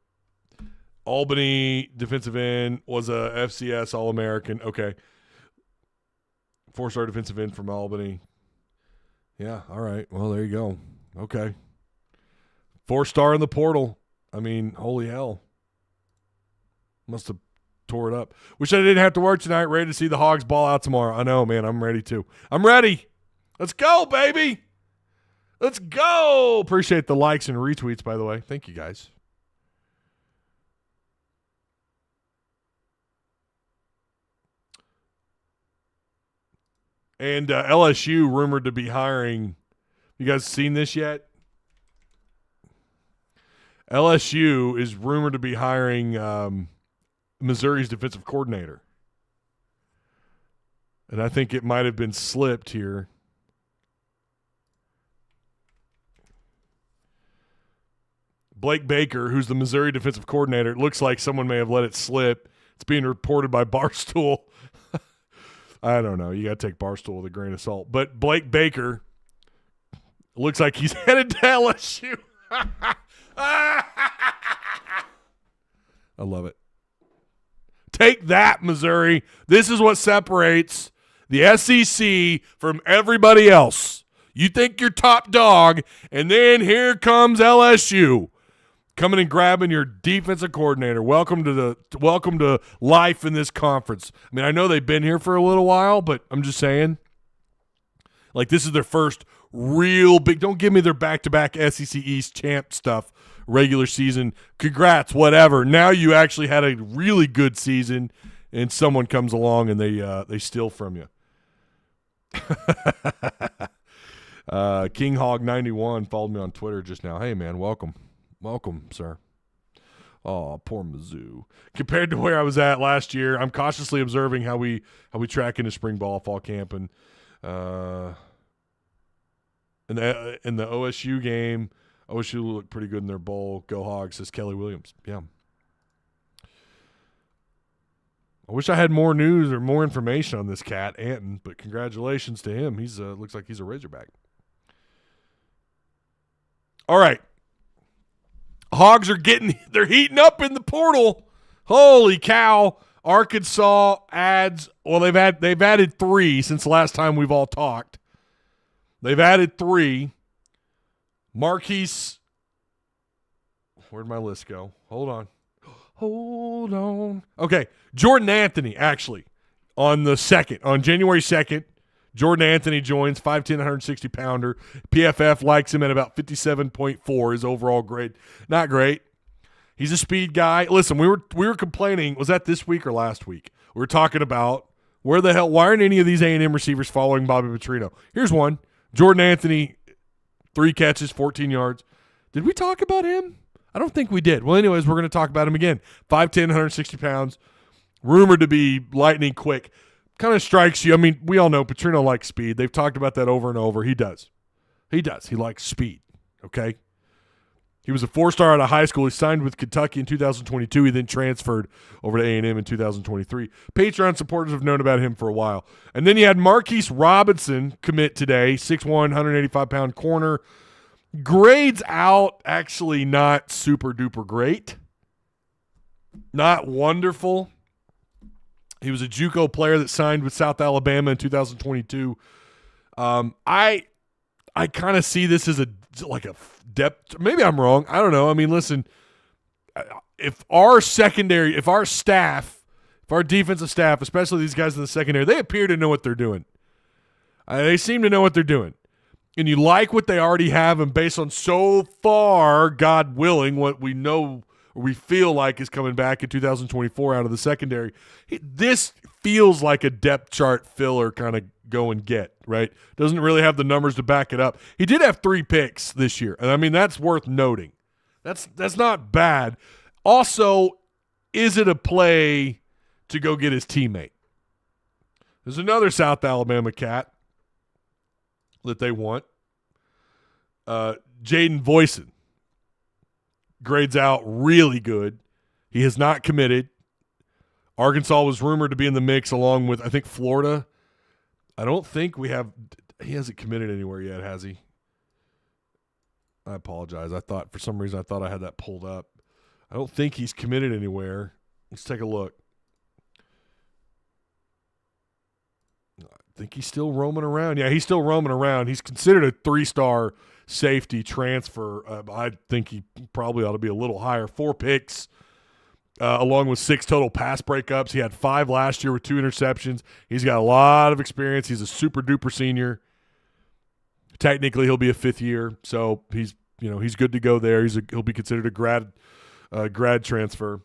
S1: Albany defensive end was a FCS All-American. Okay. 4-star defensive end from Albany. Yeah, all right. Well, there you go. Okay. 4-star in the portal. I mean, holy hell. Must have tore it up. Wish I didn't have to work tonight. Ready to see the Hogs ball out tomorrow. I know, man. I'm ready too. I'm ready. Let's go, baby. Let's go. Appreciate the likes and retweets, by the way. Thank you, guys. And LSU rumored to be hiring. You guys seen this yet? LSU is rumored to be hiring Missouri's defensive coordinator. And I think it might have been slipped here. Blake Baker, who's the Missouri defensive coordinator, it looks like someone may have let it slip. It's being reported by Barstool. I don't know. You got to take Barstool with a grain of salt. But Blake Baker looks like he's headed to LSU. I love it. Take that, Missouri. This is what separates the SEC from everybody else. You think you're top dog, and then here comes LSU. coming and grabbing your defensive coordinator. Welcome to life in this conference. I mean, I know they've been here for a little while, but I'm just saying, like, this is their first real big. Don't give me their back-to-back SEC East champ stuff, regular season. Congrats, whatever. Now you actually had a really good season, and someone comes along and they steal from you. King Hog 91 followed me on Twitter just now. Hey man, welcome, sir. Oh, poor Mizzou. Compared to where I was at last year, I'm cautiously observing how we track into spring ball, fall camp, and in the OSU game, OSU looked pretty good in their bowl. Go Hogs, says Kelly Williams. Yeah. I wish I had more news or more information on this cat, Anton, but congratulations to him. He's looks like he's a Razorback. All right. Hogs are they're heating up in the portal. Holy cow. Arkansas adds, well, they've added 3 since the last time we've all talked. They've added 3. Marquise, where'd my list go? Hold on. Okay, Jordan Anthony, actually, on January 2nd, Jordan Anthony joins, 5'10", 160-pounder. PFF likes him at about 57.4, his overall grade. Not great. He's a speed guy. Listen, we were complaining, was that this week or last week? We were talking about why aren't any of these A&M receivers following Bobby Petrino? Here's one. Jordan Anthony, 3 catches, 14 yards. Did we talk about him? I don't think we did. Well, anyways, we're going to talk about him again. 5'10", 160 pounds, rumored to be lightning quick. Kind of strikes you. I mean, we all know Petrino likes speed. They've talked about that over and over. He does. He likes speed, okay? He was a 4-star out of high school. He signed with Kentucky in 2022. He then transferred over to A&M in 2023. Patreon supporters have known about him for a while. And then you had Marquise Robinson commit today, 6'1", 185-pound corner. Grades out, actually not super duper great. Not wonderful. He was a JUCO player that signed with South Alabama in 2022. I kind of see this as a depth. Maybe I'm wrong. I don't know. I mean, listen, if our defensive staff, especially these guys in the secondary, they appear to know what they're doing. They seem to know what they're doing. And you like what they already have, and based on so far, God willing, what we know or we feel like is coming back in 2024 out of the secondary, this feels like a depth chart filler kind of go and get, right? Doesn't really have the numbers to back it up. He did have 3 picks this year, and I mean, that's worth noting. That's not bad. Also, is it a play to go get his teammate? There's another South Alabama cat that they want. Jaden Voisin grades out really good. He has not committed. Arkansas was rumored to be in the mix along with, I think, Florida. I don't think he hasn't committed anywhere yet, has he? I apologize. For some reason I had that pulled up. I don't think he's committed anywhere. Let's take a look. I think he's still roaming around. Yeah, he's still roaming around. He's considered a 3-star safety transfer. I think he probably ought to be a little higher. 4 picks, along with 6 total pass breakups. He had 5 last year with 2 interceptions. He's got a lot of experience. He's a super-duper senior. Technically, he'll be a 5th year, so he's good to go there. He'll be considered a grad transfer.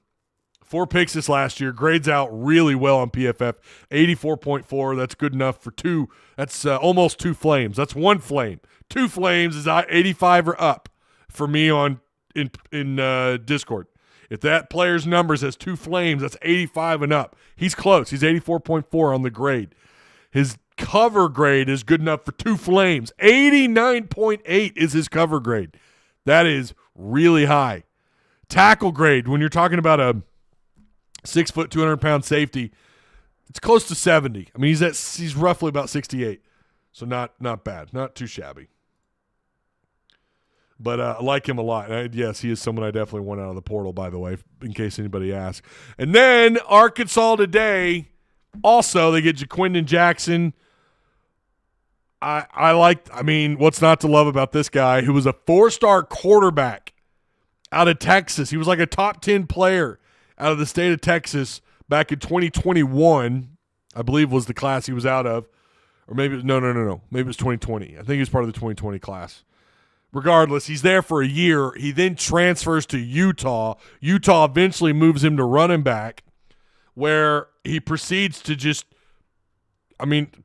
S1: 4 picks this last year. Grades out really well on PFF. 84.4. That's good enough for 2. That's almost 2 flames. That's 1 flame. 2 flames is 85 or up for me in Discord. If that player's numbers has 2 flames, that's 85 and up. He's close. He's 84.4 on the grade. His cover grade is good enough for 2 flames. 89.8 is his cover grade. That is really high. Tackle grade, when you're talking about a 6 foot, 200-pound safety, it's close to 70. I mean, he's roughly about 68, so not bad, not too shabby. But I like him a lot. Yes, he is someone I definitely want out of the portal, by the way, in case anybody asks. And then Arkansas today, also they get Jaquindon Jackson. I mean, what's not to love about this guy who was a 4-star quarterback out of Texas. He was like a top 10 player out of the state of Texas back in 2021, I believe was the class he was out of. Or maybe, no. Maybe it was 2020. I think he was part of the 2020 class. Regardless, he's there for a year. He then transfers to Utah. Utah eventually moves him to running back, where he proceeds to just,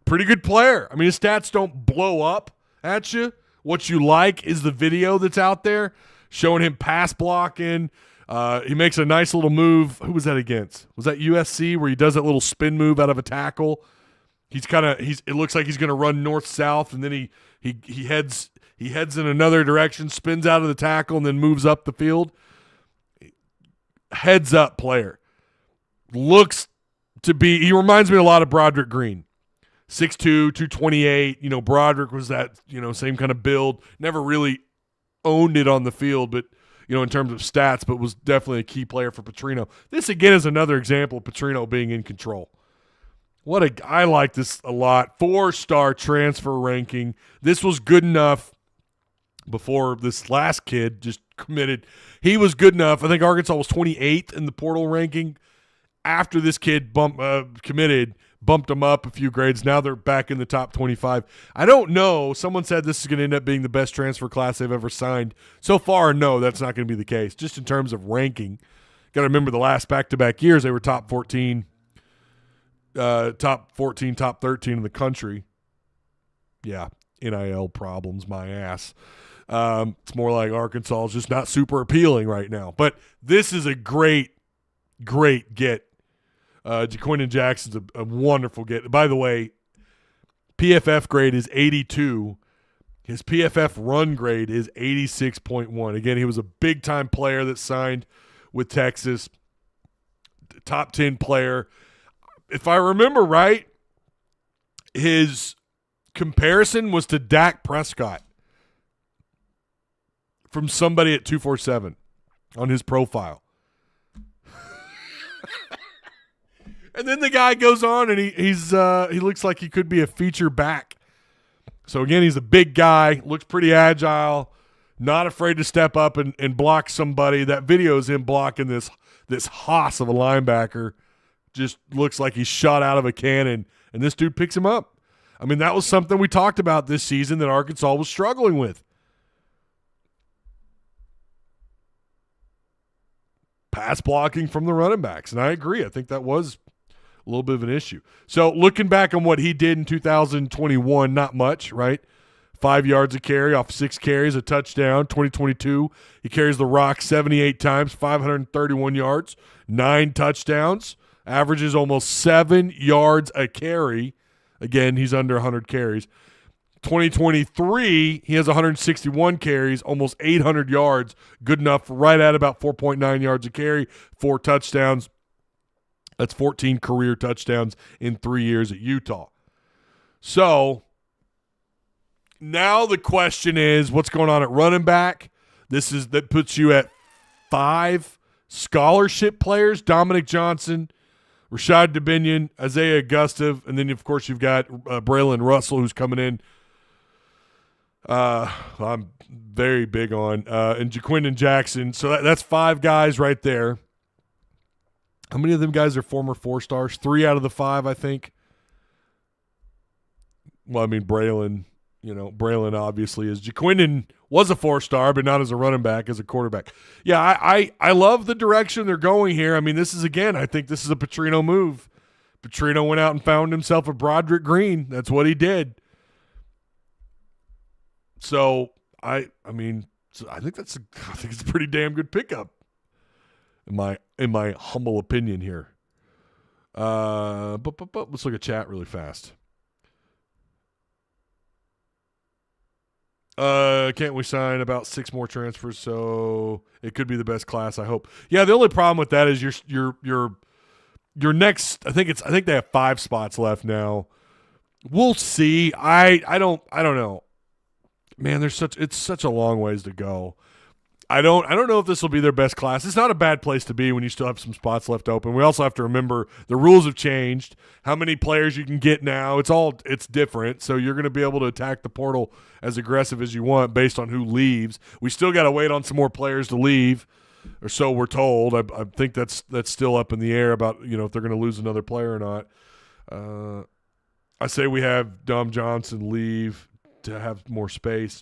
S1: pretty good player. His stats don't blow up at you. What you like is the video that's out there showing him pass blocking. He makes a nice little move. Who was that against? Was that USC where he does that little spin move out of a tackle? It looks like he's going to run north-south, and then he heads in another direction, spins out of the tackle, and then moves up the field. Heads up player. Looks to be, he reminds me a lot of Broderick Green. 6'2", 228. Broderick was that, same kind of build. Never really owned it on the field, but, in terms of stats, but was definitely a key player for Petrino. This, again, is another example of Petrino being in control. I like this a lot. 4-star transfer ranking. This was good enough before this last kid just committed. He was good enough. I think Arkansas was 28th in the portal ranking. After this kid committed, bumped them up a few grades. Now they're back in the top 25. I don't know. Someone said this is going to end up being the best transfer class they've ever signed. So far, no, that's not going to be the case. Just in terms of ranking. Got to remember the last back-to-back years, they were top 14, top 13 in the country. Yeah, NIL problems, my ass. It's more like Arkansas is just not super appealing right now. But this is a great get. Jaquindon Jackson's a wonderful get. By the way, PFF grade is 82. His PFF run grade is 86.1. Again, he was a big-time player that signed with Texas. Top 10 player. If I remember right, his comparison was to Dak Prescott from somebody at 247 on his profile. And then the guy goes on and he looks like he could be a feature back. So, again, he's a big guy, looks pretty agile, not afraid to step up and block somebody. That video is him blocking this hoss of a linebacker. Just looks like he's shot out of a cannon, and this dude picks him up. That was something we talked about this season that Arkansas was struggling with. Pass blocking from the running backs, and I agree. I think that was a little bit of an issue. So looking back on what he did in 2021, not much, right? 5 yards a carry off 6 carries, a touchdown. 2022, he carries the rock 78 times, 531 yards, 9 touchdowns, averages almost 7 yards a carry. Again, he's under 100 carries. 2023, he has 161 carries, almost 800 yards, good enough, right at about 4.9 yards a carry, 4 touchdowns. That's 14 career touchdowns in 3 years at Utah. So now the question is, what's going on at running back? That puts you at 5 scholarship players: Dominic Johnson, Rashad Dubinion, Isaiah Augusta, and then, of course, you've got Braylon Russell, who's coming in. I'm very big on, and Jaquindon Jackson. So that's 5 guys right there. How many of them guys are former 4-stars? 3 out of the 5, I think. Well, Braylon, Braylon obviously is. Jaquindon was a 4-star, but not as a running back, as a quarterback. Yeah, I love the direction they're going here. This is, again, I think this is a Petrino move. Petrino went out and found himself a Broderick Green. That's what he did. So I think it's a pretty damn good pickup. In my humble opinion here. But let's look at chat really fast. Can't we sign about 6 more transfers so it could be the best class, I hope. Yeah, the only problem with that is your next, I think they have 5 spots left now. We'll see. I don't know. Man, it's such a long ways to go. I don't know if this will be their best class. It's not a bad place to be when you still have some spots left open. We also have to remember the rules have changed. How many players you can get now, it's different. So you're going to be able to attack the portal as aggressive as you want based on who leaves. We still got to wait on some more players to leave, or so we're told. I think that's still up in the air about if they're going to lose another player or not. I say we have Dom Johnson leave to have more space.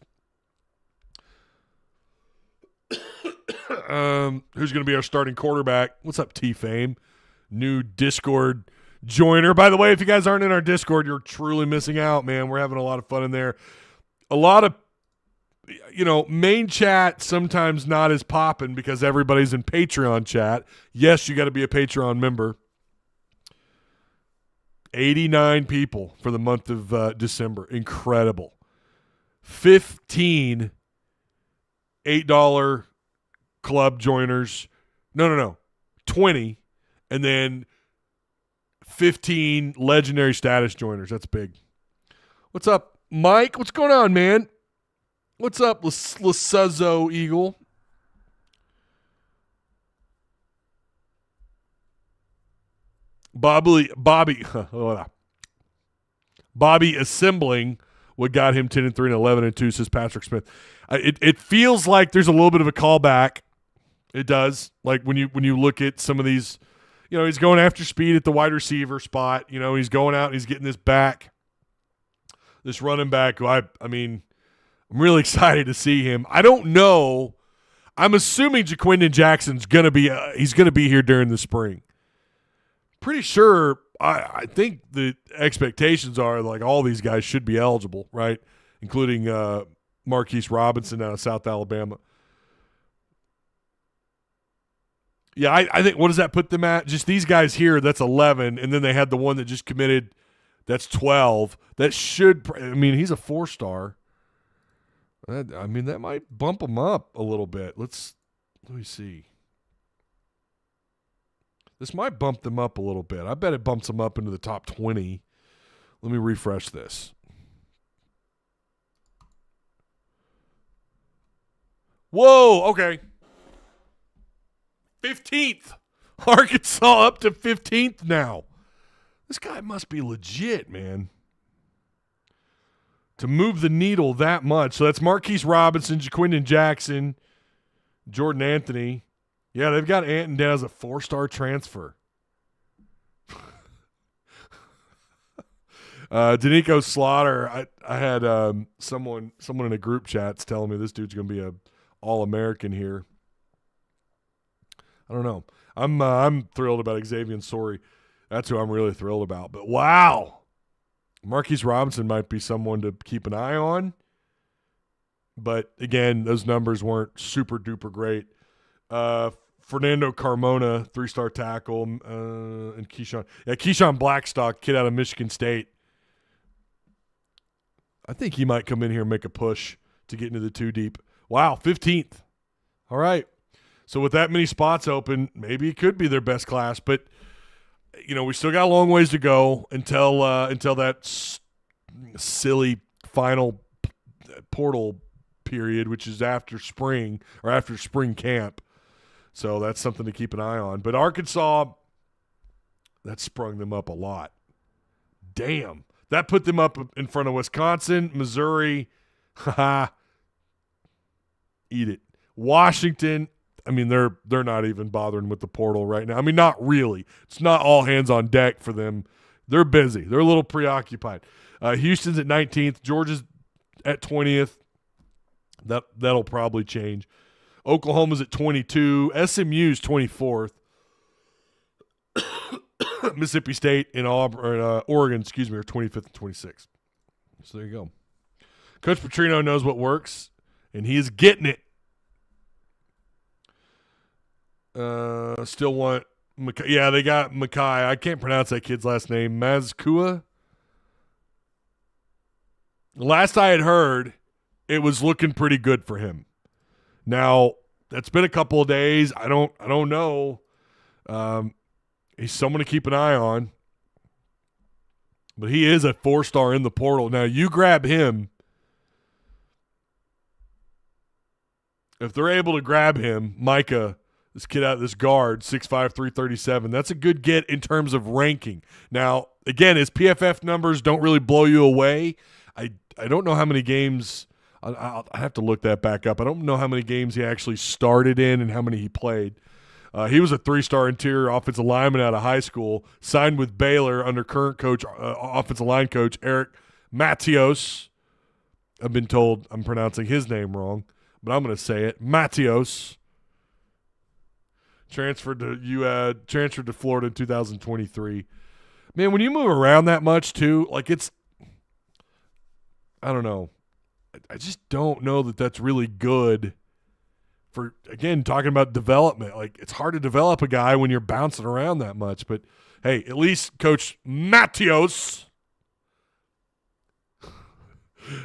S1: Who's going to be our starting quarterback? What's up, T-Fame? New Discord joiner. By the way, if you guys aren't in our Discord, you're truly missing out, man. We're having a lot of fun in there. A lot of, main chat sometimes not as popping because everybody's in Patreon chat. Yes, you got to be a Patreon member. 89 people for the month of December. Incredible. 15 $8 club joiners. No. 20. And then 15 legendary status joiners. That's big. What's up, Mike? What's going on, man? What's up, Lasuzzo Eagle? Bobby assembling what got him 10-3 and 11-2, says Patrick Smith. It feels like there's a little bit of a callback. It does. Like when you look at some of these, he's going after speed at the wide receiver spot. He's going out and he's getting this running back who I'm really excited to see him. I don't know. I'm assuming Jaquindon Jackson's going to be he's going to be here during the spring. Pretty sure I think the expectations are like all these guys should be eligible, right? Including Marquise Robinson out of South Alabama. Yeah, I think, what does that put them at? Just these guys here, that's 11, and then they had the one that just committed, that's 12. That should – he's a 4-star. That might bump him up a little bit. Let me see. This might bump them up a little bit. I bet it bumps them up into the top 20. Let me refresh this. Whoa, okay. 15th. Arkansas up to 15th now. This guy must be legit, man. To move the needle that much. So that's Marquise Robinson, Jaquindon Jackson, Jordan Anthony. Yeah, they've got Anton down as a 4-star transfer. Danico Slaughter, I had someone in a group chat's telling me this dude's going to be a All-American here. I don't know. I'm thrilled about Xavier Sorey. That's who I'm really thrilled about. But wow, Marquise Robinson might be someone to keep an eye on. But again, those numbers weren't super duper great. Fernando Carmona, 3-star tackle, and Keyshawn Blackstock, kid out of Michigan State. I think he might come in here and make a push to get into the 2 deep. Wow, 15th. All right. So with that many spots open, maybe it could be their best class, but we still got a long ways to go until that silly final portal period, which is after spring or after spring camp. So that's something to keep an eye on. But Arkansas, that sprung them up a lot. Damn. That put them up in front of Wisconsin, Missouri. Eat it. Washington. They're not even bothering with the portal right now. Not really. It's not all hands on deck for them. They're busy. They're a little preoccupied. Houston's at 19th. Georgia's at 20th. That'll probably change. Oklahoma's at 22. SMU's 24th. Mississippi State and Auburn, Oregon, are 25th and 26th. So there you go. Coach Petrino knows what works, and he is getting it. Still want Makai. Yeah, they got Makai. I can't pronounce that kid's last name. Mazkua. Last I had heard, it was looking pretty good for him. Now, that's been a couple of days. I don't know. He's someone to keep an eye on. But he is a 4-star in the portal. Now, you grab him. if they're able to grab him, Micah, this kid out, this guard, 6'5", 337, that's a good get in terms of ranking. Now, again, his PFF numbers don't really blow you away. I don't know how many games – I have to look that back up. I don't know how many games he actually started in and how many he played. He was a 3-star interior offensive lineman out of high school, signed with Baylor under current coach, offensive line coach Eric Matios. I've been told I'm pronouncing his name wrong, but I'm going to say it. Matios. Transferred to Florida in 2023. Man, when you move around that much too, like it's – I don't know. I just don't know that that's really good for, again, talking about development. Like, it's hard to develop a guy when you're bouncing around that much. But, hey, at least Coach Matios,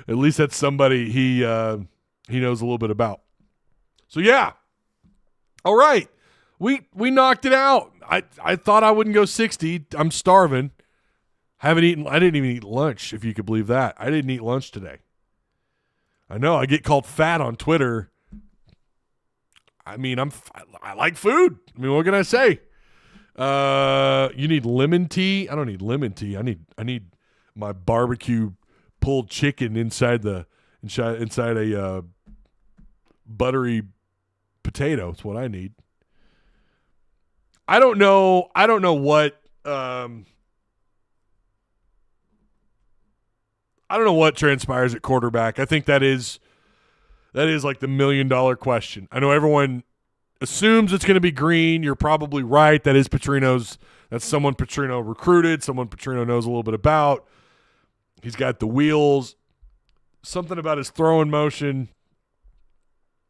S1: at least that's somebody he knows a little bit about. So, yeah. All right. We knocked it out. I thought I wouldn't go 60. I'm starving. I didn't even eat lunch, if you could believe that. I didn't eat lunch today. I know I get called fat on Twitter. I mean, I like food. I mean, what can I say? You need lemon tea? I don't need lemon tea. I need my barbecue pulled chicken inside a buttery potato. That's what I need. I don't know what I don't know what transpires at quarterback. I think that is like the $1 million question. I know everyone assumes it's going to be Green. You're probably right. That's someone Petrino recruited, someone Petrino knows a little bit about. He's got the wheels. Something about his throwing motion.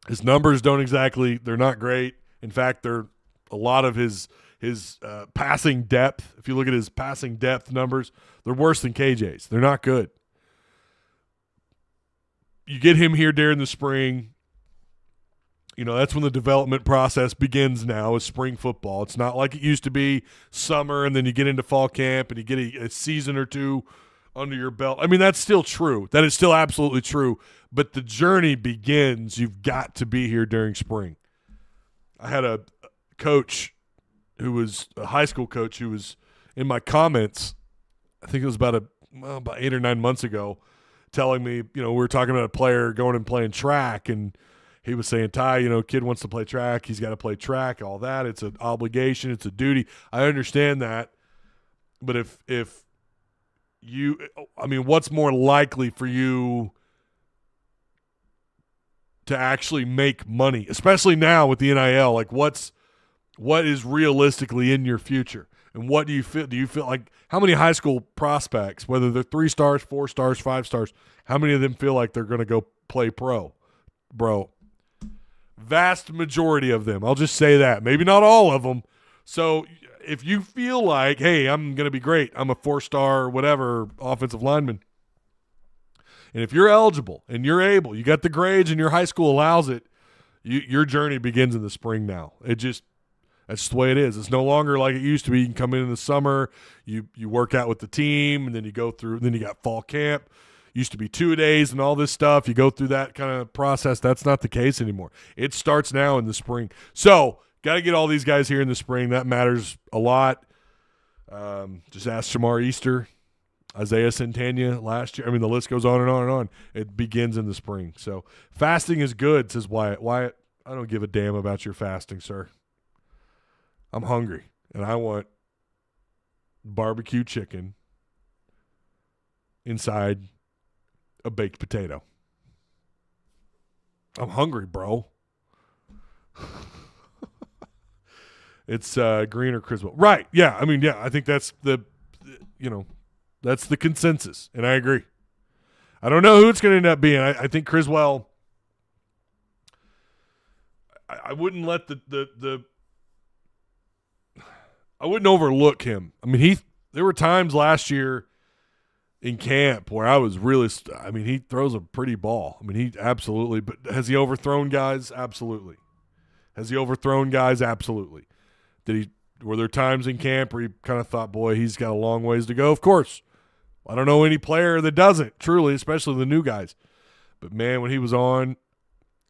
S1: His numbers they're not great. In fact, they're a lot of his passing depth. If you look at his passing depth numbers, they're worse than KJ's. They're not good. You get him here during the spring. You know, that's when the development process begins now, is spring football. It's not like it used to be summer and then you get into fall camp and you get a season or two under your belt. I mean, that's still true. That is still absolutely true. But the journey begins. You've got to be here during spring. I had a coach who was a high school coach who was in my comments, I think it was about 8 or 9 months ago, telling me, you know, we were talking about a player going and playing track, and he was saying, Ty, you know, kid wants to play track. He's got to play track, all that. It's an obligation. It's a duty. I understand that. But if you – I mean, what's more likely for you to actually make money, especially now with the NIL? Like, what is realistically in your future? And what do you feel? Do you feel like how many high school prospects, whether they're 3 stars, 4 stars, 5 stars, how many of them feel like they're going to go play pro? Bro, vast majority of them. I'll just say that. Maybe not all of them. So if you feel like, hey, I'm going to be great, I'm a 4-star whatever offensive lineman, and if you're eligible and you're able, you got the grades and your high school allows it, your journey begins in the spring now. That's just the way it is. It's no longer like it used to be. You can come in the summer, you work out with the team, and then you go through. Then you got fall camp. Used to be 2 days and all this stuff. You go through that kind of process. That's not the case anymore. It starts now in the spring. So got to get all these guys here in the spring. That matters a lot. Just ask Shamar Easter, Isaiah Santana last year. I mean, the list goes on and on and on. It begins in the spring. So fasting is good, says Wyatt. Wyatt, I don't give a damn about your fasting, sir. I'm hungry, and I want barbecue chicken inside a baked potato. I'm hungry, bro. It's Green or Criswell. Right, yeah. I mean, yeah, I think that's that's the consensus, and I agree. I don't know who it's going to end up being. I think Criswell, I wouldn't let I wouldn't overlook him. I mean, there were times last year in camp where I was really he throws a pretty ball. I mean, he absolutely – but has he overthrown guys? Absolutely. Has he overthrown guys? Absolutely. Were there times in camp where you kind of thought, boy, he's got a long ways to go? Of course. I don't know any player that doesn't, truly, especially the new guys. But, man, when he was on,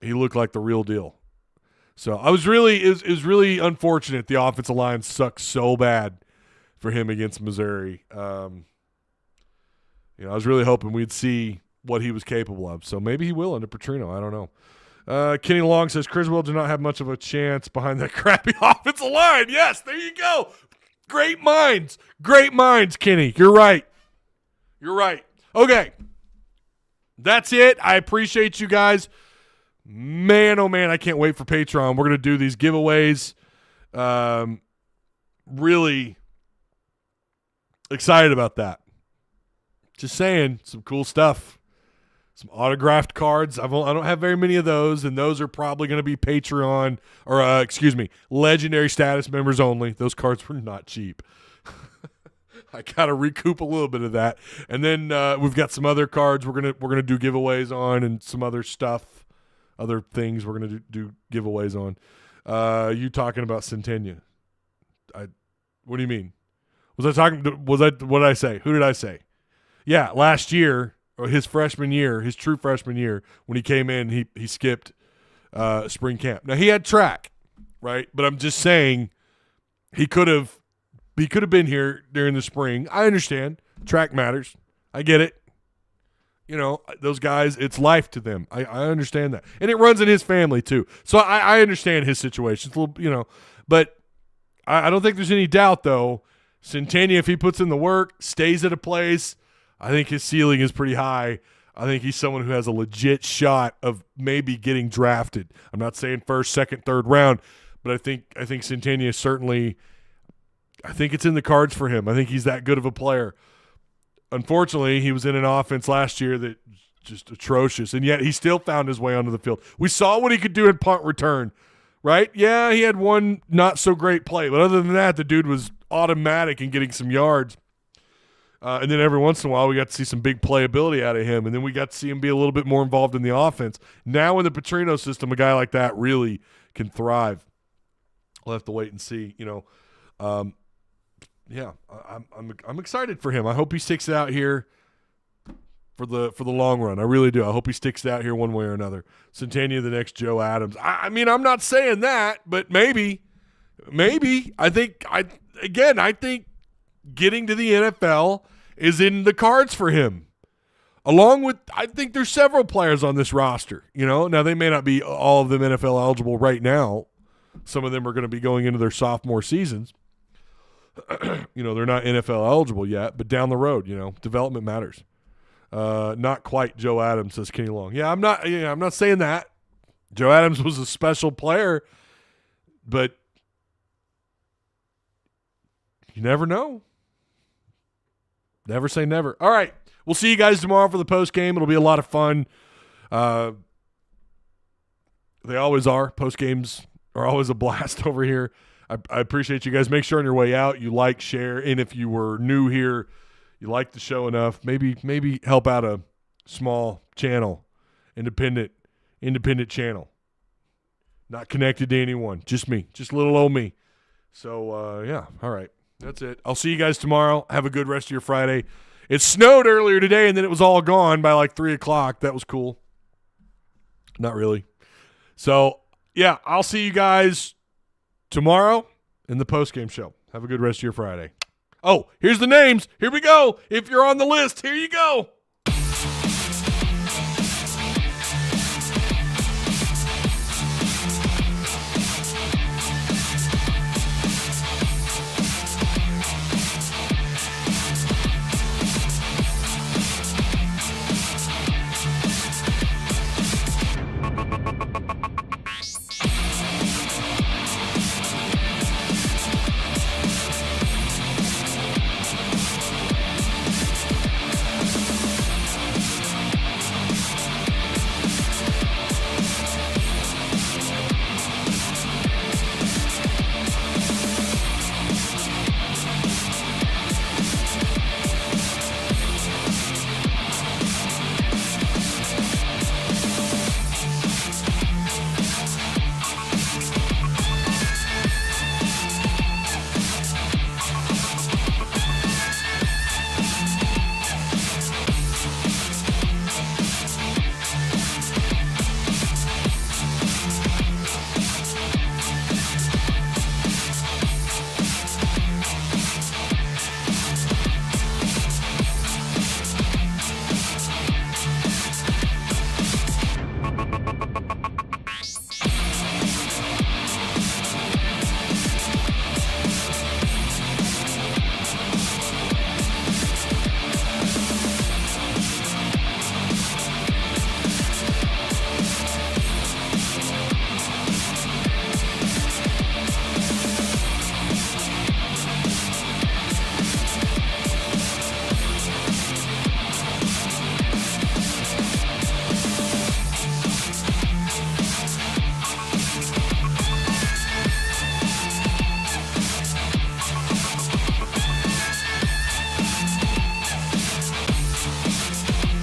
S1: He looked like the real deal. So it was really unfortunate the offensive line sucked so bad for him against Missouri. I was really hoping we'd see what he was capable of. So maybe he will under Petrino. I don't know. Kenny Long says Criswell did not have much of a chance behind that crappy offensive line. Yes, there you go. Great minds, Kenny. You're right. Okay, that's it. I appreciate you guys. Man, oh man, I can't wait for Patreon. We're going to do these giveaways. Really excited about that. Just saying, some cool stuff. Some autographed cards. I don't have very many of those, and those are probably going to be Patreon or legendary status members only. Those cards were not cheap. I got to recoup a little bit of that, and then we've got some other cards we're gonna do giveaways on, and some other stuff, other things we're gonna do giveaways on. You talking about Centennia? What do you mean? What did I say? Who did I say? Yeah, last year. Or his freshman year, his true freshman year, when he came in, he skipped spring camp. Now he had track, right? But I'm just saying he could have been here during the spring. I understand track matters. I get it. Those guys, it's life to them. I understand that, and it runs in his family too. So I understand his situation. It's a little, but I don't think there's any doubt though. Centennia, if he puts in the work, stays at a place. I think his ceiling is pretty high. I think he's someone who has a legit shot of maybe getting drafted. I'm not saying first, second, third round, but I think Centennia certainly – I think it's in the cards for him. I think he's that good of a player. Unfortunately, he was in an offense last year that was just atrocious, and yet he still found his way onto the field. We saw what he could do in punt return, right? Yeah, he had one not-so-great play, but other than that, the dude was automatic in getting some yards. And then every once in a while, we got to see some big playability out of him, and then we got to see him be a little bit more involved in the offense. Now in the Petrino system, a guy like that really can thrive. We'll have to wait and see. I'm excited for him. I hope he sticks it out here for the long run. I really do. I hope he sticks it out here one way or another. Centennia, the next Joe Adams. I mean, I'm not saying that, but maybe. I think getting to the NFL is in the cards for him. Along with, I think there's several players on this roster. Now they may not be all of them NFL eligible right now. Some of them are going to be going into their sophomore seasons. They're not NFL eligible yet, but down the road, development matters. Not quite Joe Adams, says Kenny Long. I'm not saying that. Joe Adams was a special player, but you never know. Never say never. All right. We'll see you guys tomorrow for the post game. It'll be a lot of fun. They always are. Post games are always a blast over here. I appreciate you guys. Make sure on your way out you like, share, and if you were new here, you like the show enough, maybe help out a small channel, independent channel. Not connected to anyone. Just me. Just little old me. So, all right. That's it. I'll see you guys tomorrow. Have a good rest of your Friday. It snowed earlier today, and then it was all gone by like 3 o'clock. That was cool. Not really. So, I'll see you guys tomorrow in the postgame show. Have a good rest of your Friday. Oh, here's the names. Here we go. If you're on the list, here you go.